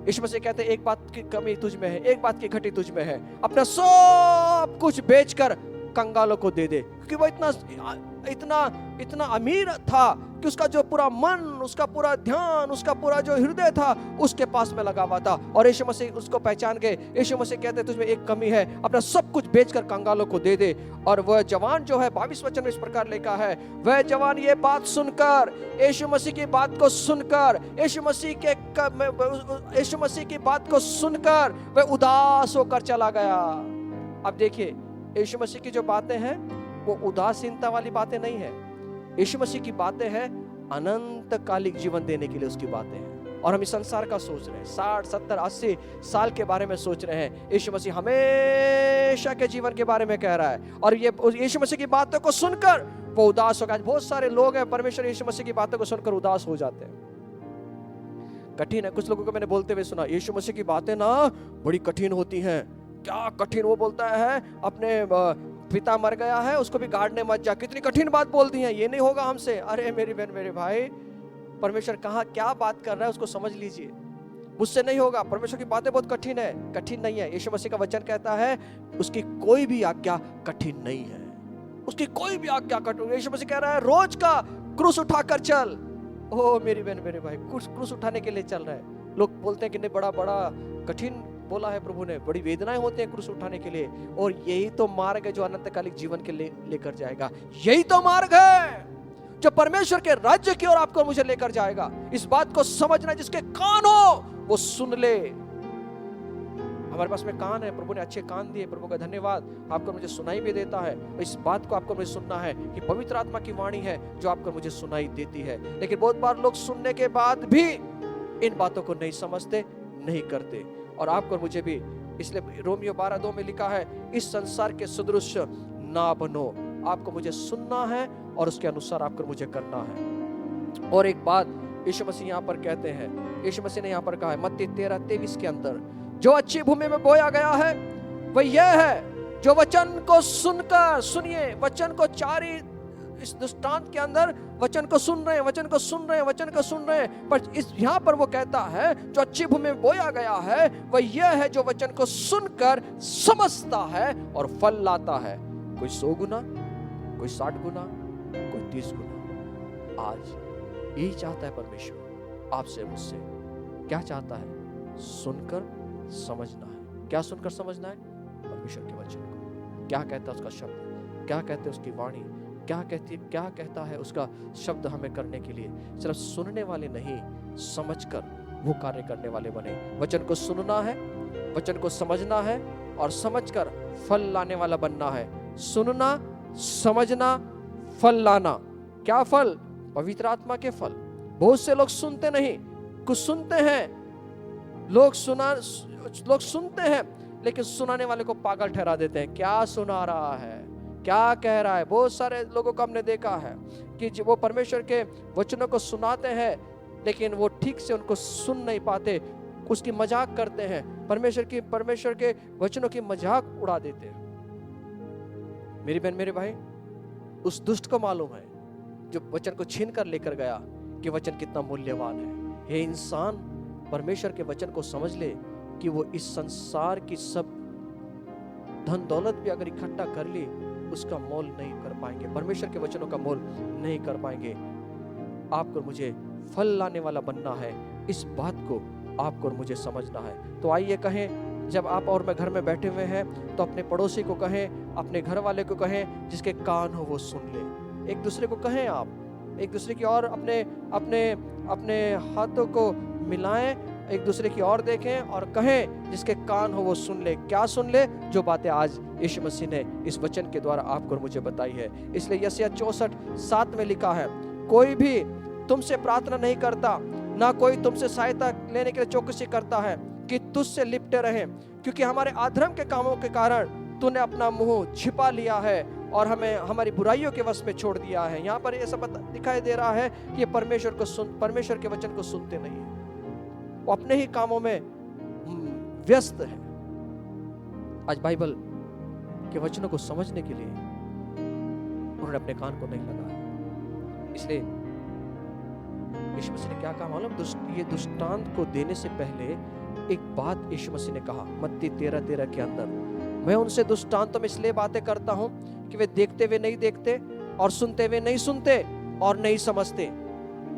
यीशु मसीह कहते हैं एक बात की कमी तुझ में है, एक बात की घटी तुझ में है, अपना सब कुछ बेचकर कंगालों को दे दे। क्योंकि वो इतना अमीर था कि उसका जो पूरा मन, उसका पूरा ध्यान, उसका पूरा जो हृदय था उसके पास में लगा हुआ था। और यीशु मसीह उसको पहचान गए। यीशु मसीह कहते तुझमें एक कमी है, अपना सब कुछ बेचकर कंगालों को दे दे। और वह जवान जो है 22 वचन में इस प्रकार लिखा है, वह जवान ये बात सुनकर, यीशु मसीह की बात को सुनकर, यीशु मसीह की बात को सुनकर वह उदास होकर चला गया। अब देखिए यीशु मसीह की जो बातें हैं वो उदासीनता वाली बातें नहीं है। यीशु मसीह की बातें हैं अनंतकालिक जीवन देने के लिए उसकी बातें हैं। और हम इस संसार का सोच रहे हैं, 60, 70, 80 साल के बारे में सोच रहे हैं। यीशु मसीह हमेशा के जीवन के बारे में कह रहा है। और ये यीशु मसीह की बातों को सुनकर वो उदास हो गया। बहुत सारे लोग हैं परमेश्वर यीशु मसीह की बातों को सुनकर उदास हो जाते हैं। कठिन है। कुछ लोगों को मैंने बोलते हुए सुना, यीशु मसीह की बातें ना बड़ी कठिन होती हैं। क्या कठिन? वो बोलता है अपने पिता मर गया है, उसको भी गाड़ने मत जा। कितनी कठिन बात बोल दी है, ये नहीं होगा हमसे। अरे मेरी बहन, मेरे भाई, परमेश्वर कहाँ क्या बात कर रहा है उसको समझ लीजिए। मुझसे नहीं होगा। परमेश्वर की बातें बहुत कठिन है। कठिन नहीं है। यीशु मसीह का वचन कहता है उसकी कोई भी आज्ञा कठिन नहीं है, उसकी कोई भी आज्ञा कठिन। यीशु मसीह कह रहा है रोज का क्रूस उठाकर चल। ओ मेरी बहन, मेरे भाई, क्रूस उठाने के लिए चल रहा है। लोग बोलते हैं कि नहीं, बड़ा कठिन बोला है प्रभु ने, बड़ी वेदनाएं होती हैं क्रूस उठाने के लिए। और यही तो मार्ग है जो अनंतकालिक जीवन के लेकर जाएगा। यही तो मार्ग है जो परमेश्वर के राज्य की ओर आपको मुझे लेकर जाएगा। इस बात को समझना, जिसके कान हो वो सुन ले। हमारे पास में कान है, प्रभु ने अच्छे कान दिए, प्रभु का धन्यवाद। आपको मुझे सुनाई भी देता है। इस बात को आपको मुझे सुनना है कि पवित्र आत्मा की वाणी है जो आपको मुझे सुनाई देती है। लेकिन बहुत बार लोग सुनने के बाद भी इन बातों को नहीं समझते, नहीं करते। और आपको मुझे भी, इसलिए रोमियो 12:2 में लिखा है, इस संसार के सदृश ना बनो। आपको मुझे सुनना है और उसके अनुसार आपको मुझे करना है। और एक बात यीशु मसीह यहाँ पर कहते हैं, यीशु मसीह ने यहाँ पर कहा है मत्ती 13:23 के अंदर, जो अच्छी भूमि में बोया गया है वह यह है जो वचन को सुनकर, सुनिए, वचन को चारी इस दृष्टांत के अंदर वचन को सुन रहे हैं, वचन को सुन रहे हैं, वचन को सुन रहे हैं। पर इस यहाँ पर वो कहता है जो अच्छी भूमि में बोया गया है वह यह है जो वचन को सुनकर समझता है और फल लाता है। कोई 100 गुना, कोई 60 गुना, कोई 30 गुना। आज यही चाहता है परमेश्वर आपसे, मुझसे। क्या चाहता है? सुनकर समझना है। क्या सुनकर समझना है? परमेश्वर के वचन को। क्या कहता है उसका शब्द, क्या कहते हैं उसकी वाणी, क्या कहता है उसका शब्द हमें करने के लिए। सिर्फ सुनने वाले नहीं, समझकर वो कार्य करने वाले बने। वचन को सुनना है, वचन को समझना है और समझकर फल लाने वाला बनना है। सुनना, समझना, फल लाना। क्या फल? पवित्र आत्मा के फल। बहुत से लोग सुनते नहीं, कुछ सुनते हैं लोग सुनते हैं लेकिन सुनाने वाले को पागल ठहरा देते हैं। क्या सुना रहा है, क्या कह रहा है? बहुत सारे लोगों को हमने देखा है कि वो परमेश्वर के वचनों को सुनाते हैं लेकिन वो ठीक से उनको सुन नहीं पाते, उसकी मजाक करते हैं, परमेश्वर के वचनों की मजाक उड़ा देते हैं। मेरी बहन, मेरे भाई, उस दुष्ट को मालूम है जो वचन को छीन कर लेकर गया कि वचन कितना मूल्यवान है। ये इंसान परमेश्वर के वचन को समझ ले कि वो इस संसार की सब धन दौलत भी अगर इकट्ठा कर ली उसका मोल नहीं कर पाएंगे, परमेश्वर के वचनों का मोल नहीं कर पाएंगे। आपको मुझे फल लाने वाला बनना है, इस बात को आपको मुझे समझना है। तो आइए कहें, जब आप और मैं घर में बैठे हुए हैं तो अपने पड़ोसी को कहें, अपने घर वाले को कहें, जिसके कान हो वो सुन ले। एक दूसरे को कहें, आप एक दूसरे की ओर अपने हाथों को मिलाएं, एक दूसरे की ओर देखें और कहें, जिसके कान हो वो सुन ले। क्या सुन ले? जो बातें आज यीशु मसीह ने इस वचन के द्वारा आपको और मुझे बताई है। इसलिए यशायाह 64:7 में लिखा है, कोई भी तुमसे प्रार्थना नहीं करता, ना कोई तुमसे सहायता लेने के लिए चौकसी करता है कि तुझसे लिपटे रहे, क्योंकि हमारे अधर्म के कामों के कारण तूने अपना मुंह छिपा लिया है और हमें हमारी बुराइयों के वश में छोड़ दिया है। यहाँ पर ऐसा दिखाई दे रहा है कि ये परमेश्वर के वचन को सुनते नहीं है, वो अपने ही कामों में व्यस्त है। आज बाइबल के वचनों को समझने के लिए उन्होंने अपने कान को नहीं लगाया। इसलिए यीशु मसीह ने क्या कहा मालूम? ये दृष्टांत को देने से पहले एक बात यीशु मसीह ने कहा मत्ती 13:13 के अंदर, मैं उनसे दृष्टांतों में इसलिए बातें करता हूं कि वे देखते हुए नहीं देखते और सुनते हुए नहीं सुनते और नहीं समझते।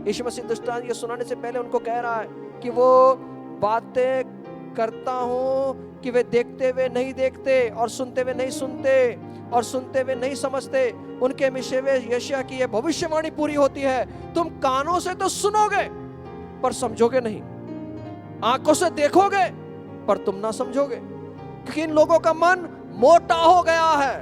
यीशु मसीह दृष्टांत ये सुनाने से पहले उनको कह रहा है कि वो बातें करता हूं कि वे देखते हुए नहीं देखते और सुनते हुए नहीं सुनते और सुनते हुए नहीं समझते। उनके विषय में यशायाह की यह भविष्यवाणी पूरी होती है, तुम कानों से तो सुनोगे पर समझोगे नहीं, आंखों से देखोगे पर तुम ना समझोगे, क्योंकि इन लोगों का मन मोटा हो गया है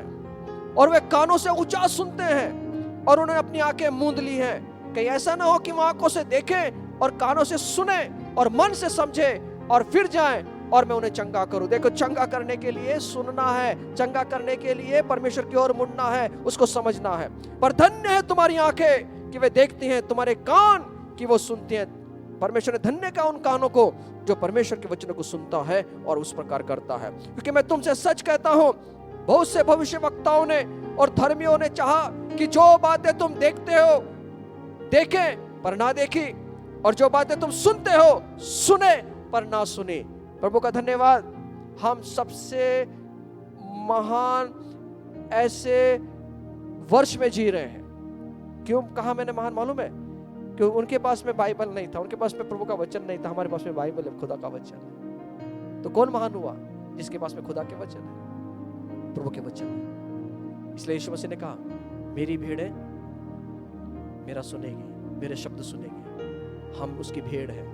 और वे कानों से ऊंचा सुनते हैं और उन्होंने अपनी आंखें मूंद ली हैं। कहीं ऐसा ना हो कि वो आंखों से देखें और कानों से सुने और मन से समझे और फिर जाएं और मैं उन्हें चंगा करूं। देखो, चंगा करने के लिए सुनना है, चंगा करने के लिए परमेश्वर की ओर मुड़ना है, उसको समझना है। पर धन्य है तुम्हारी आंखें कि वे देखती हैं, तुम्हारे कान कि वो सुनते हैं। परमेश्वर ने धन्य का उन कानों को जो परमेश्वर के वचनों को सुनता है और उस प्रकार करता है। क्योंकि मैं तुमसे सच कहता हूं, बहुत से भविष्यवक्ताओं ने और धर्मियों ने चाहा कि जो बातें तुम देखते हो देखें पर ना देखी, और जो बातें तुम सुनते हो सुने पर ना सुनी। प्रभु का धन्यवाद, हम सबसे महान ऐसे वर्ष में जी रहे हैं। क्यों कहा मैंने महान मालूम है? क्योंकि उनके पास में बाइबल नहीं था, उनके पास में प्रभु का वचन नहीं था। हमारे पास में बाइबल है, खुदा का वचन है। तो कौन महान हुआ? जिसके पास में खुदा के वचन है, प्रभु के वचन है। इसलिए यीशु मसीह ने कहा, मेरी भेड़ें मेरा सुनेगी, मेरे शब्द सुनेगी। हम उसकी भेड़ है,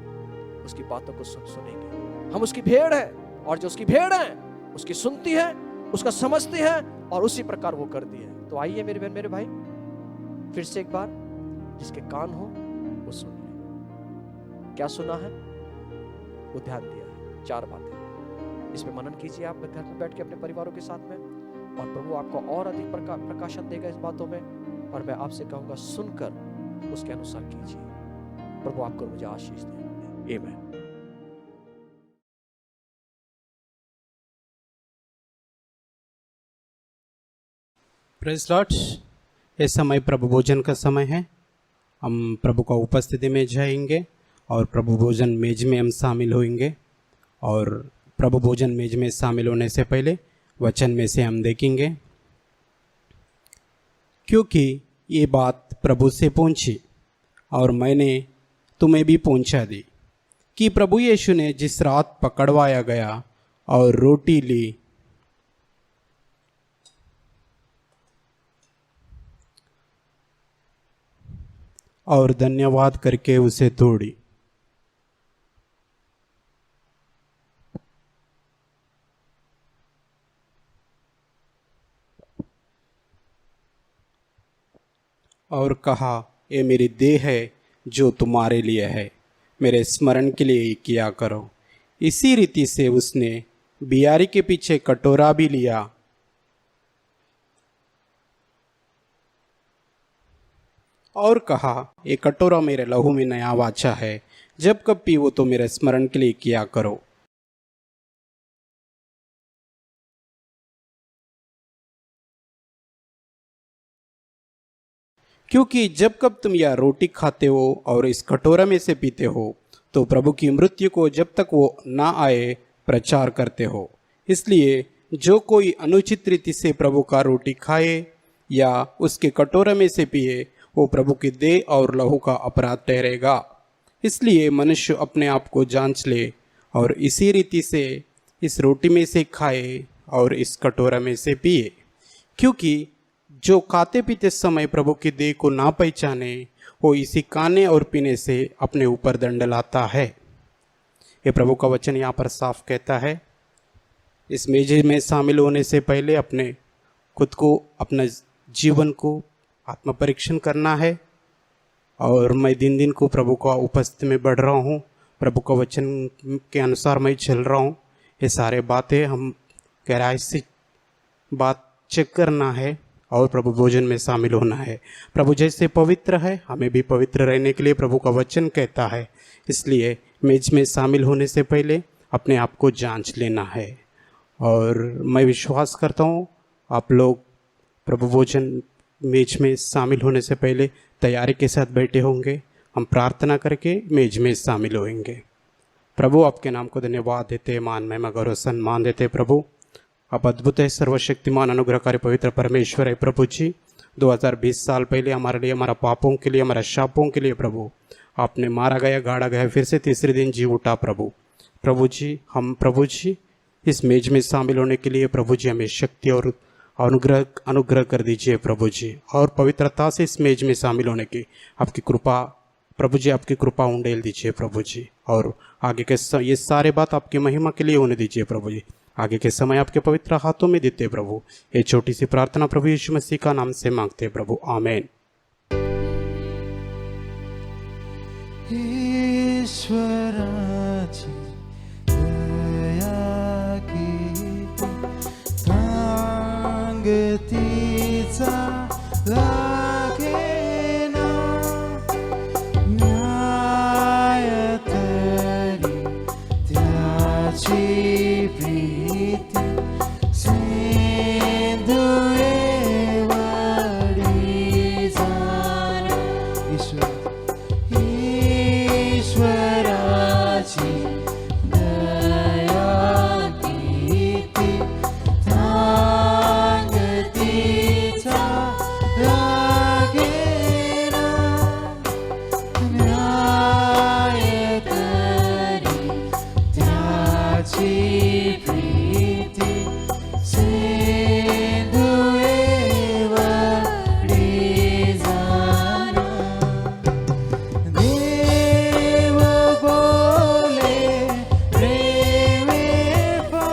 उसकी बातों को सुनेंगे। हम उसकी भेड़ है और जो उसकी भेड़ है उसकी सुनती है, उसका समझती है और उसी प्रकार वो करती है। तो आइए मेरे बहन मेरे भाई, फिर से एक बार, जिसके कान हो वो सुन ले। क्या सुना है? वो ध्यान दिया है। 4 बातें, इसमें मनन कीजिए आप घर में बैठ के अपने परिवारों के साथ में, और प्रभु आपको और अधिक प्रकाशन देगा इस बातों में। और मैं आपसे कहूंगा, सुनकर उसके अनुसार कीजिए। प्रभु आपको मुझे आशीष दे। आमीन। Praise Lord. ये समय प्रभु भोजन का समय है। हम प्रभु का उपस्थिति में जाएंगे और प्रभु भोजन मेज में हम शामिल होंगे। और प्रभु भोजन मेज में शामिल होने से पहले वचन में से हम देखेंगे, क्योंकि ये बात प्रभु से पहुंची और मैंने तुम्हें भी पहुंचा दी, कि प्रभु यीशु ने जिस रात पकड़वाया गया और रोटी ली और धन्यवाद करके उसे तोड़ी। और कहा, ये मेरी देह है जो तुम्हारे लिए है, मेरे स्मरण के लिए किया करो। इसी रीति से उसने बियारी के पीछे कटोरा भी लिया और कहा, ये कटोरा मेरे लहू में नया वाचा है, जब कब पीवो तो मेरे स्मरण के लिए किया करो। क्योंकि जब कब तुम यह रोटी खाते हो और इस कटोरा में से पीते हो तो प्रभु की मृत्यु को जब तक वो ना आए प्रचार करते हो। इसलिए जो कोई अनुचित रीति से प्रभु का रोटी खाए या उसके कटोरे में से पिए, वो प्रभु की देह और लहू का अपराध ठहरेगा। इसलिए मनुष्य अपने आप को जांच ले और इसी रीति से इस रोटी में से खाए और इस कटोरा में से पिए। क्योंकि जो खाते पीते समय प्रभु की देह को ना पहचाने, वो इसी खाने और पीने से अपने ऊपर दंड लाता है। ये प्रभु का वचन यहाँ पर साफ कहता है। इस मेजे में शामिल होने से पहले अपने खुद को, अपना जीवन को आत्म परीक्षण करना है और मैं दिन दिन को प्रभु का उपस्थिति में बढ़ रहा हूँ, प्रभु का वचन के अनुसार मैं चल रहा हूँ। ये सारे बातें हम गहराई से बात चेक करना है और प्रभु भोजन में शामिल होना है। प्रभु जैसे पवित्र है, हमें भी पवित्र रहने के लिए प्रभु का वचन कहता है। इसलिए मेज में शामिल होने से पहले अपने आप को जांच लेना है। और मैं विश्वास करता हूँ आप लोग प्रभु भोजन मेज में शामिल होने से पहले तैयारी के साथ बैठे होंगे। हम प्रार्थना करके मेज में शामिल होंगे। प्रभु आपके नाम को धन्यवाद देते, मान महिमा गौरव सम्मान देते। प्रभु आप अद्भुत है, सर्वशक्तिमान अनुग्रहकारी पवित्र परमेश्वर है। प्रभु जी 2020 साल पहले हमारे लिए, हमारा पापों के लिए, हमारा शापों के लिए प्रभु आपने मारा गया, गाड़ा गया, फिर से तीसरे दिन जी उठा। प्रभु जी हम प्रभु जी इस मेज में शामिल होने के लिए प्रभु जी हमें शक्ति और अनुग्रह कर दीजिए प्रभु जी, और पवित्रता से इस मेज में शामिल होने की आपकी कृपा प्रभु जी, आपकी कृपा उंडेल दीजिए प्रभु जी। और आगे के ये सारे बात आपकी महिमा के लिए होने दीजिए प्रभु जी। आगे के समय आपके पवित्र हाथों में देते प्रभु। ये छोटी सी प्रार्थना प्रभु यीशु मसीह का नाम से मांगते प्रभु, आमीन। ईश्वराची दया कीर्ती सांगतीचा लागेना, न्याय तरी त्याची प्रीती सिंधुए वडी जाना। ईश्वराची दया कीर्ती सांगतीचा लागेना, न्याय तरी त्याची प्रीती सिंधुए वडी जाना। देव बोले प्रेमे पा,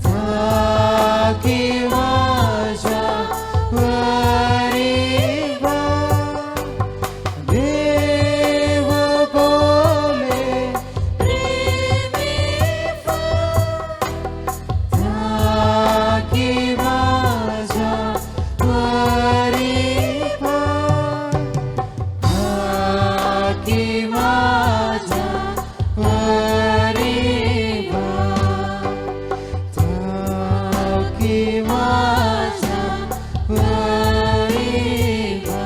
ताकी माझ्या वरी पा। देव बोले प्रेमे पा, ताकी माझ्या वरी पा। ताकी माझ्या वरी पा, ताकी माझ्या वरी पा।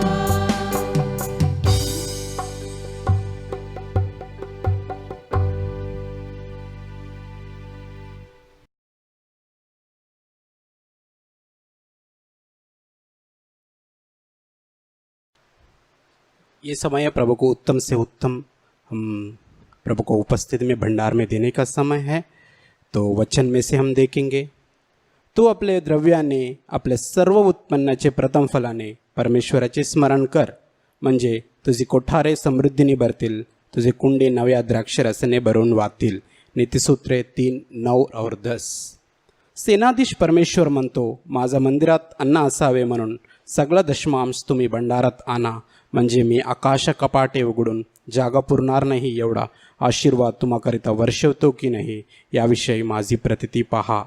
ये समय प्रभु को उत्तम से उत्तम हम प्रभु को उपस्थिति में भंडार में देने का समय है। तो वचन में से हम देखेंगे, तू आपले द्रव्याने आपल्या सर्व उत्पन्नाचे प्रथम फलाने परमेश्वराचे स्मरण कर, म्हणजे तुझी कोठारे समृद्धीने भरतील, तुझे कुंडे नव्या द्राक्षरसाने भरून वाहतील। नीतिसूत्रे 3:9 और 10। सेनाधीश परमेश्वर म्हणतो, माझा मंदिरात अन्न असावे म्हणून सगळा दशमांश तुम्ही भंडारात आणा, म्हणजे मी आकाश कपाटे उघडून जागा पुरणार नाही एवढा आशीर्वाद तुम्हाकरिता वर्षवतो की नाही, याविषयी माझी प्रतिती पहा।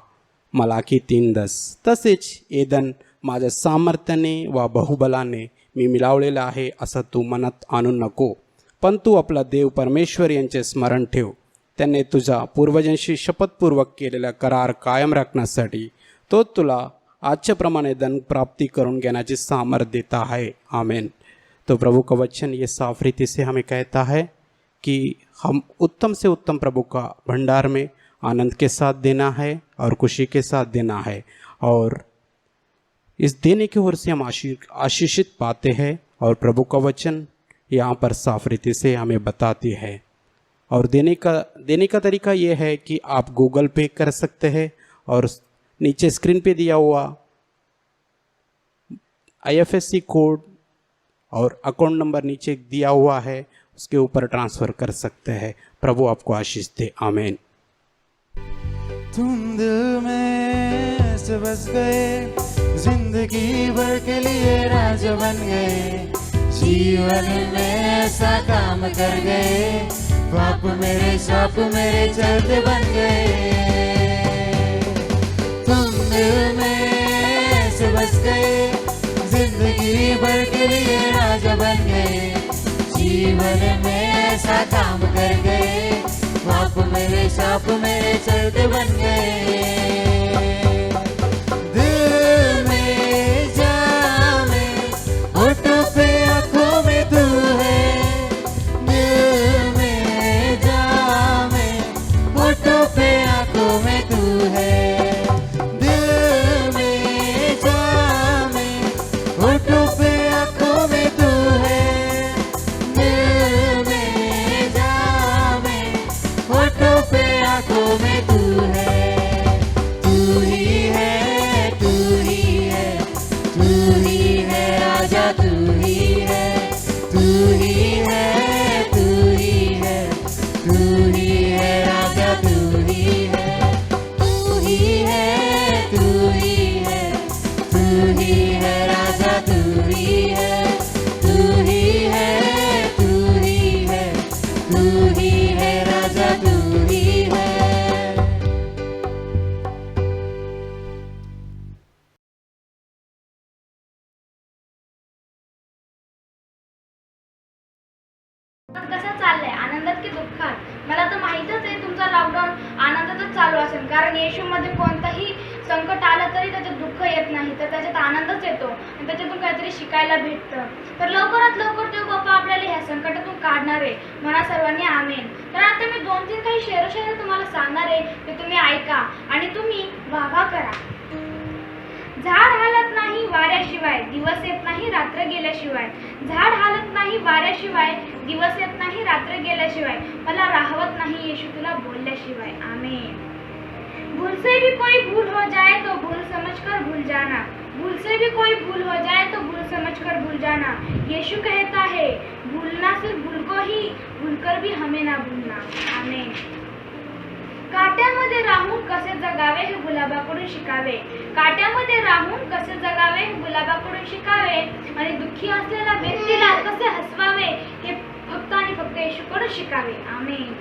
मलाकी 3:10। तसेच एदन माझ्या सामर्थ्याने वा बहुबलाने मी मिळवलेलं आहे असं तू मनात आणू नको, पण तू आपला देव परमेश्वर यांचे स्मरण ठेव। त्याने तुझ्या पूर्वजांशी शपथपूर्वक केलेला करार कायम राखण्यासाठी तो तुला आजच्याप्रमाणे धन प्राप्ति करून घेण्याची सामर्थ्य देता है। आमीन। तो प्रभु का वचन ये साफ रीति से हमें कहता है कि हम उत्तम से उत्तम प्रभु का भंडार में आनंद के साथ देना है और खुशी के साथ देना है, और इस देने की ओर से हम आशीषित पाते हैं। और प्रभु का वचन यहाँ पर साफ रीति से हमें बताती है। और देने का तरीका ये है कि आप गूगल पे कर सकते हैं, और नीचे स्क्रीन पे दिया हुआ IFSC कोड और अकाउंट नंबर नीचे दिया हुआ है, उसके ऊपर ट्रांसफ़र कर सकते हैं। प्रभु आपको आशीष दे। आमीन। तुम दिल में से बस गए, जिंदगी भर के लिए राजा बन गए। जीवन में ऐसा काम कर गए, पाप मेरे साप मेरे चलते बन गए। तुम दिल में से बस गए, जिंदगी भर के लिए राजा बन गए। जीवन में ऐसा काम कर गए, पाप मेरे साप मेरे चलते बन गए। दिल में जामे, होठों पे आंखों में तू है। दिल में जामे, होठों पे आंखों में तू है। दिल में जामे, होठों पे आंखों में तू है। दिल में जामे, होठों पे आंखों में तू है। तू ही है, तू ही है, तू ही है राजा, तू ही है, तू ही है, तू ही है, तू ही है राजा, तू ही है, तू ही है, तू ही है, तू ही है राजा, तू ही है, तू ही है, तू ही है, तू ही है राजा, तू ही है। कसं चाललंय, आनंदात की दुःखात? मला तर माहीतच आहे तुमचा लॉकडाऊन आनंदातच चालू असेल, कारण येशूमध्ये कोणतंही संकट आलं तरी त्याच्यात दुःख येत नाही, तर त्याच्यात आनंदच येतो आणि त्याच्यातून काहीतरी शिकायला भेटतं. तर लवकरात लवकर देव बाप्पा आपल्याला ह्या संकटातून काढणार आहे. म्हणा सर्वांनी आमेन. तर आता मी 2-3 काही शेर तुम्हाला सांगणार आहे, ते तुम्ही ऐका आणि तुम्ही वाह करा. झाड हालत नाही वाऱ्याशिवाय, दिवस येत नाही रात्र गेल्याशिवाय. झाड हालत नाही वाऱ्याशिवाय, दिवस येत नाही रात्र गेल्याशिवाय. मला राहवत नाही येशू तुला बोलल्याशिवाय. आमेन. भूल से भी कोई भूल हो जाए तो भूल समझकर भूल जाना. भूल से भी कोई भूल हो जाए तो भूल समझकर भूल जाना. यीशु कहता है भूलना सिर्फ भूल को ही, भूलकर भी हमें ना भूलना. आमेन. काट्यामध्ये राहून कसे जगावे हे गुलाबाकडून शिकावे. काट्यामध्ये राहून कसे जगावे हे गुलाबाकडून शिकावे. आणि दुःखी असलेल्या व्यक्तीला कसे हसवावे हे फक्त आणि फक्त येशूकडून शिकावे. आमेन.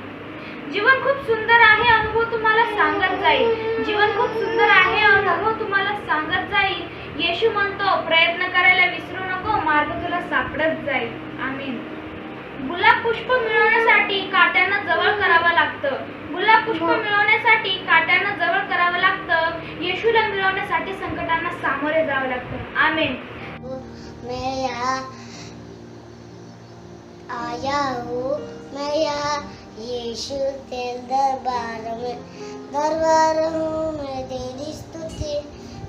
जीवन खूप सुंदर आहे, अनुभव तुम्हाला सांगत जाईल. जीवन खूप सुंदर आहे, अनुभव तुम्हाला सांगत जाईल. येशू म्हणतो प्रयत्न करायला विसरू नको, मार्ग तुला सापडत जाईल. आमेन. गुलाब पुष्प मिळवण्यासाठी काट्यांना जवळ करावं लागतं. गुलाब पुष्प मिळवण्यासाठी काट्यांना जवळ करावं लागतं. येशूला मिळवण्यासाठी संकटांना सामोरे जावं लागतं. आमेन. मैं यहाँ आया हूँ, मैं यहाँ यीशु के दरबार हूँ मैं तेरी स्तुति,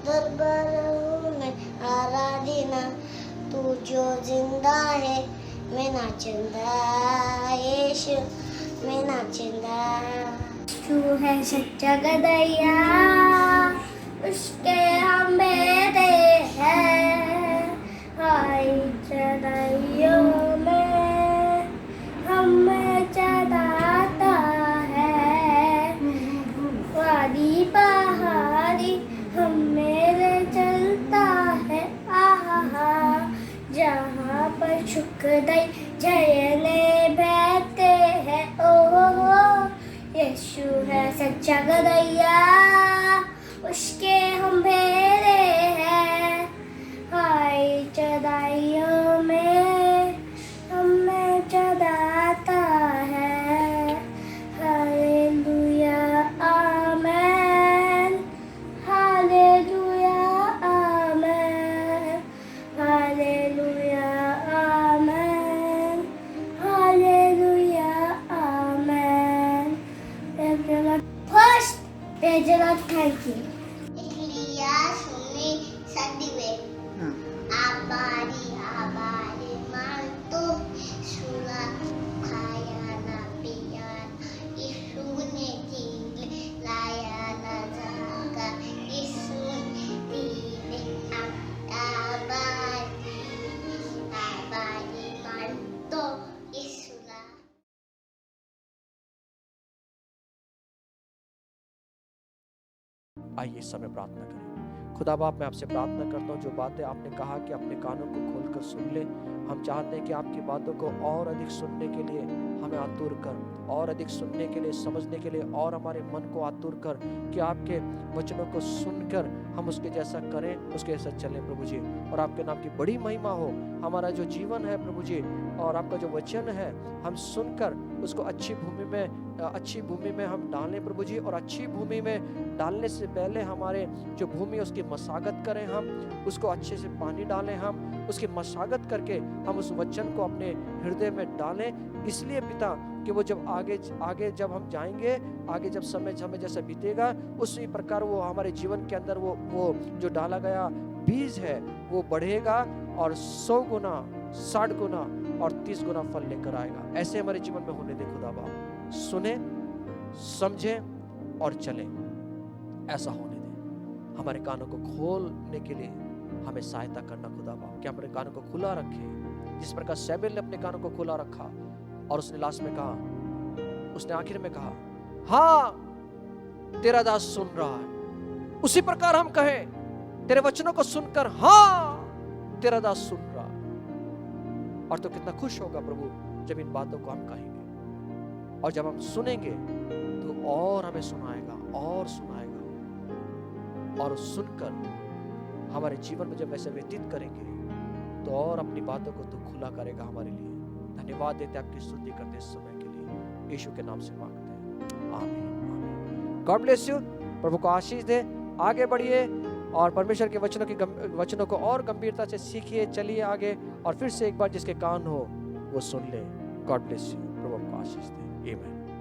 दरबार हूँ मैं आराधना. तू जो जिंदा है मैं नाचूंगा, यीशु मैं नाचूंगा. तू है सच्चा गदैया, उसके हम मेरे हैं. हाय चढ़ाइयों में हमें चढ़ाता है. वादी पहाड़ी हम मेरे चलता है. आहा जहाँ पर शुक्र जयने बैठते हैं. ओहो यीशु है सच्चा गदैया, उसके हम भेड़े हैं. हाय चढ़ाइयों में हमें चढ़ाता है. Hallelujah amen, hallelujah amen, hallelujah amen, hallelujah amen. First, praise the Lord, thank you. Ilia suni sadive. Abadi abadi mantu sula kaya na piyan. Isune tingli laya na jaga. Isun tili abadi abadi mantu isula. आइए इस समय प्रार्थना करें। खुदा बाप मैं आपसे प्रार्थना करता हूँ जो बातें आपने कहा कि अपने कानों को खोलकर सुन ले, हम चाहते हैं कि आपकी बातों को और अधिक सुनने के लिए हमें आतुर कर, और अधिक सुनने के लिए, समझने के लिए, और हमारे मन को आतुर कर कि आपके वचनों को सुनकर हम उसके जैसा करें, उसके जैसा चलें प्रभु जी, और आपके नाम की बड़ी महिमा हो। हमारा जो जीवन है प्रभु जी और आपका जो वचन है हम सुनकर उसको अच्छी भूमि में हम डालें प्रभु जी, और अच्छी भूमि में डालने से पहले हमारे जो भूमि उसकी मशागत करें, हम उसको अच्छे से पानी डालें, हम उसकी मशागत करके हम उस वचन को अपने हृदय में डालें। इसलिए पिता कि वो जब आगे जब हम जाएंगे, आगे जब समय जैसा बीतेगा, उसी प्रकार वो हमारे जीवन के अंदर वो जो डाला गया बीज है वो बढ़ेगा और 100 गुना, 60 गुना और 30 गुना फल लेकर आएगा। ऐसे हमारे जीवन में होने दे खुदा बाप, सुने, समझे और चले, ऐसा होने दे। हमारे कानों को खोलने के लिए हमें सहायता करना खुदा बाप, कि हमारे कानों को खुला रखे, जिस प्रकार सैमुएल ने अपने कानों को खुला रखा और उसने लास्ट में कहा, उसने आखिर में कहा, हाँ तेरा दास सुन रहा है। उसी प्रकार हम कहें तेरे वचनों को सुनकर, हाँ तेरा दास सुन रहा है। और तो कितना खुश होगा प्रभु जब इन बातों को हम कहेंगे, और जब हम सुनेंगे तो और हमें सुनाएगा और सुनाएगा, और सुनकर हमारे जीवन में जब वैसे व्यतीत करेंगे तो और अपनी बातों को तो खुला करेगा हमारे लिए। धन्यवाद देते आपकी स्तुति करते इस समय के लिए, यीशु के नाम से मांगते हैं, आमीन। God bless you. प्रभु को आशीष दे। आगे बढ़िए और परमेश्वर के वचनों को और गंभीरता से सीखिए, चलिए आगे, और फिर से एक बार जिसके कान हो वो सुन ले। God bless you. प्रभु को आशीष दे। आमीन।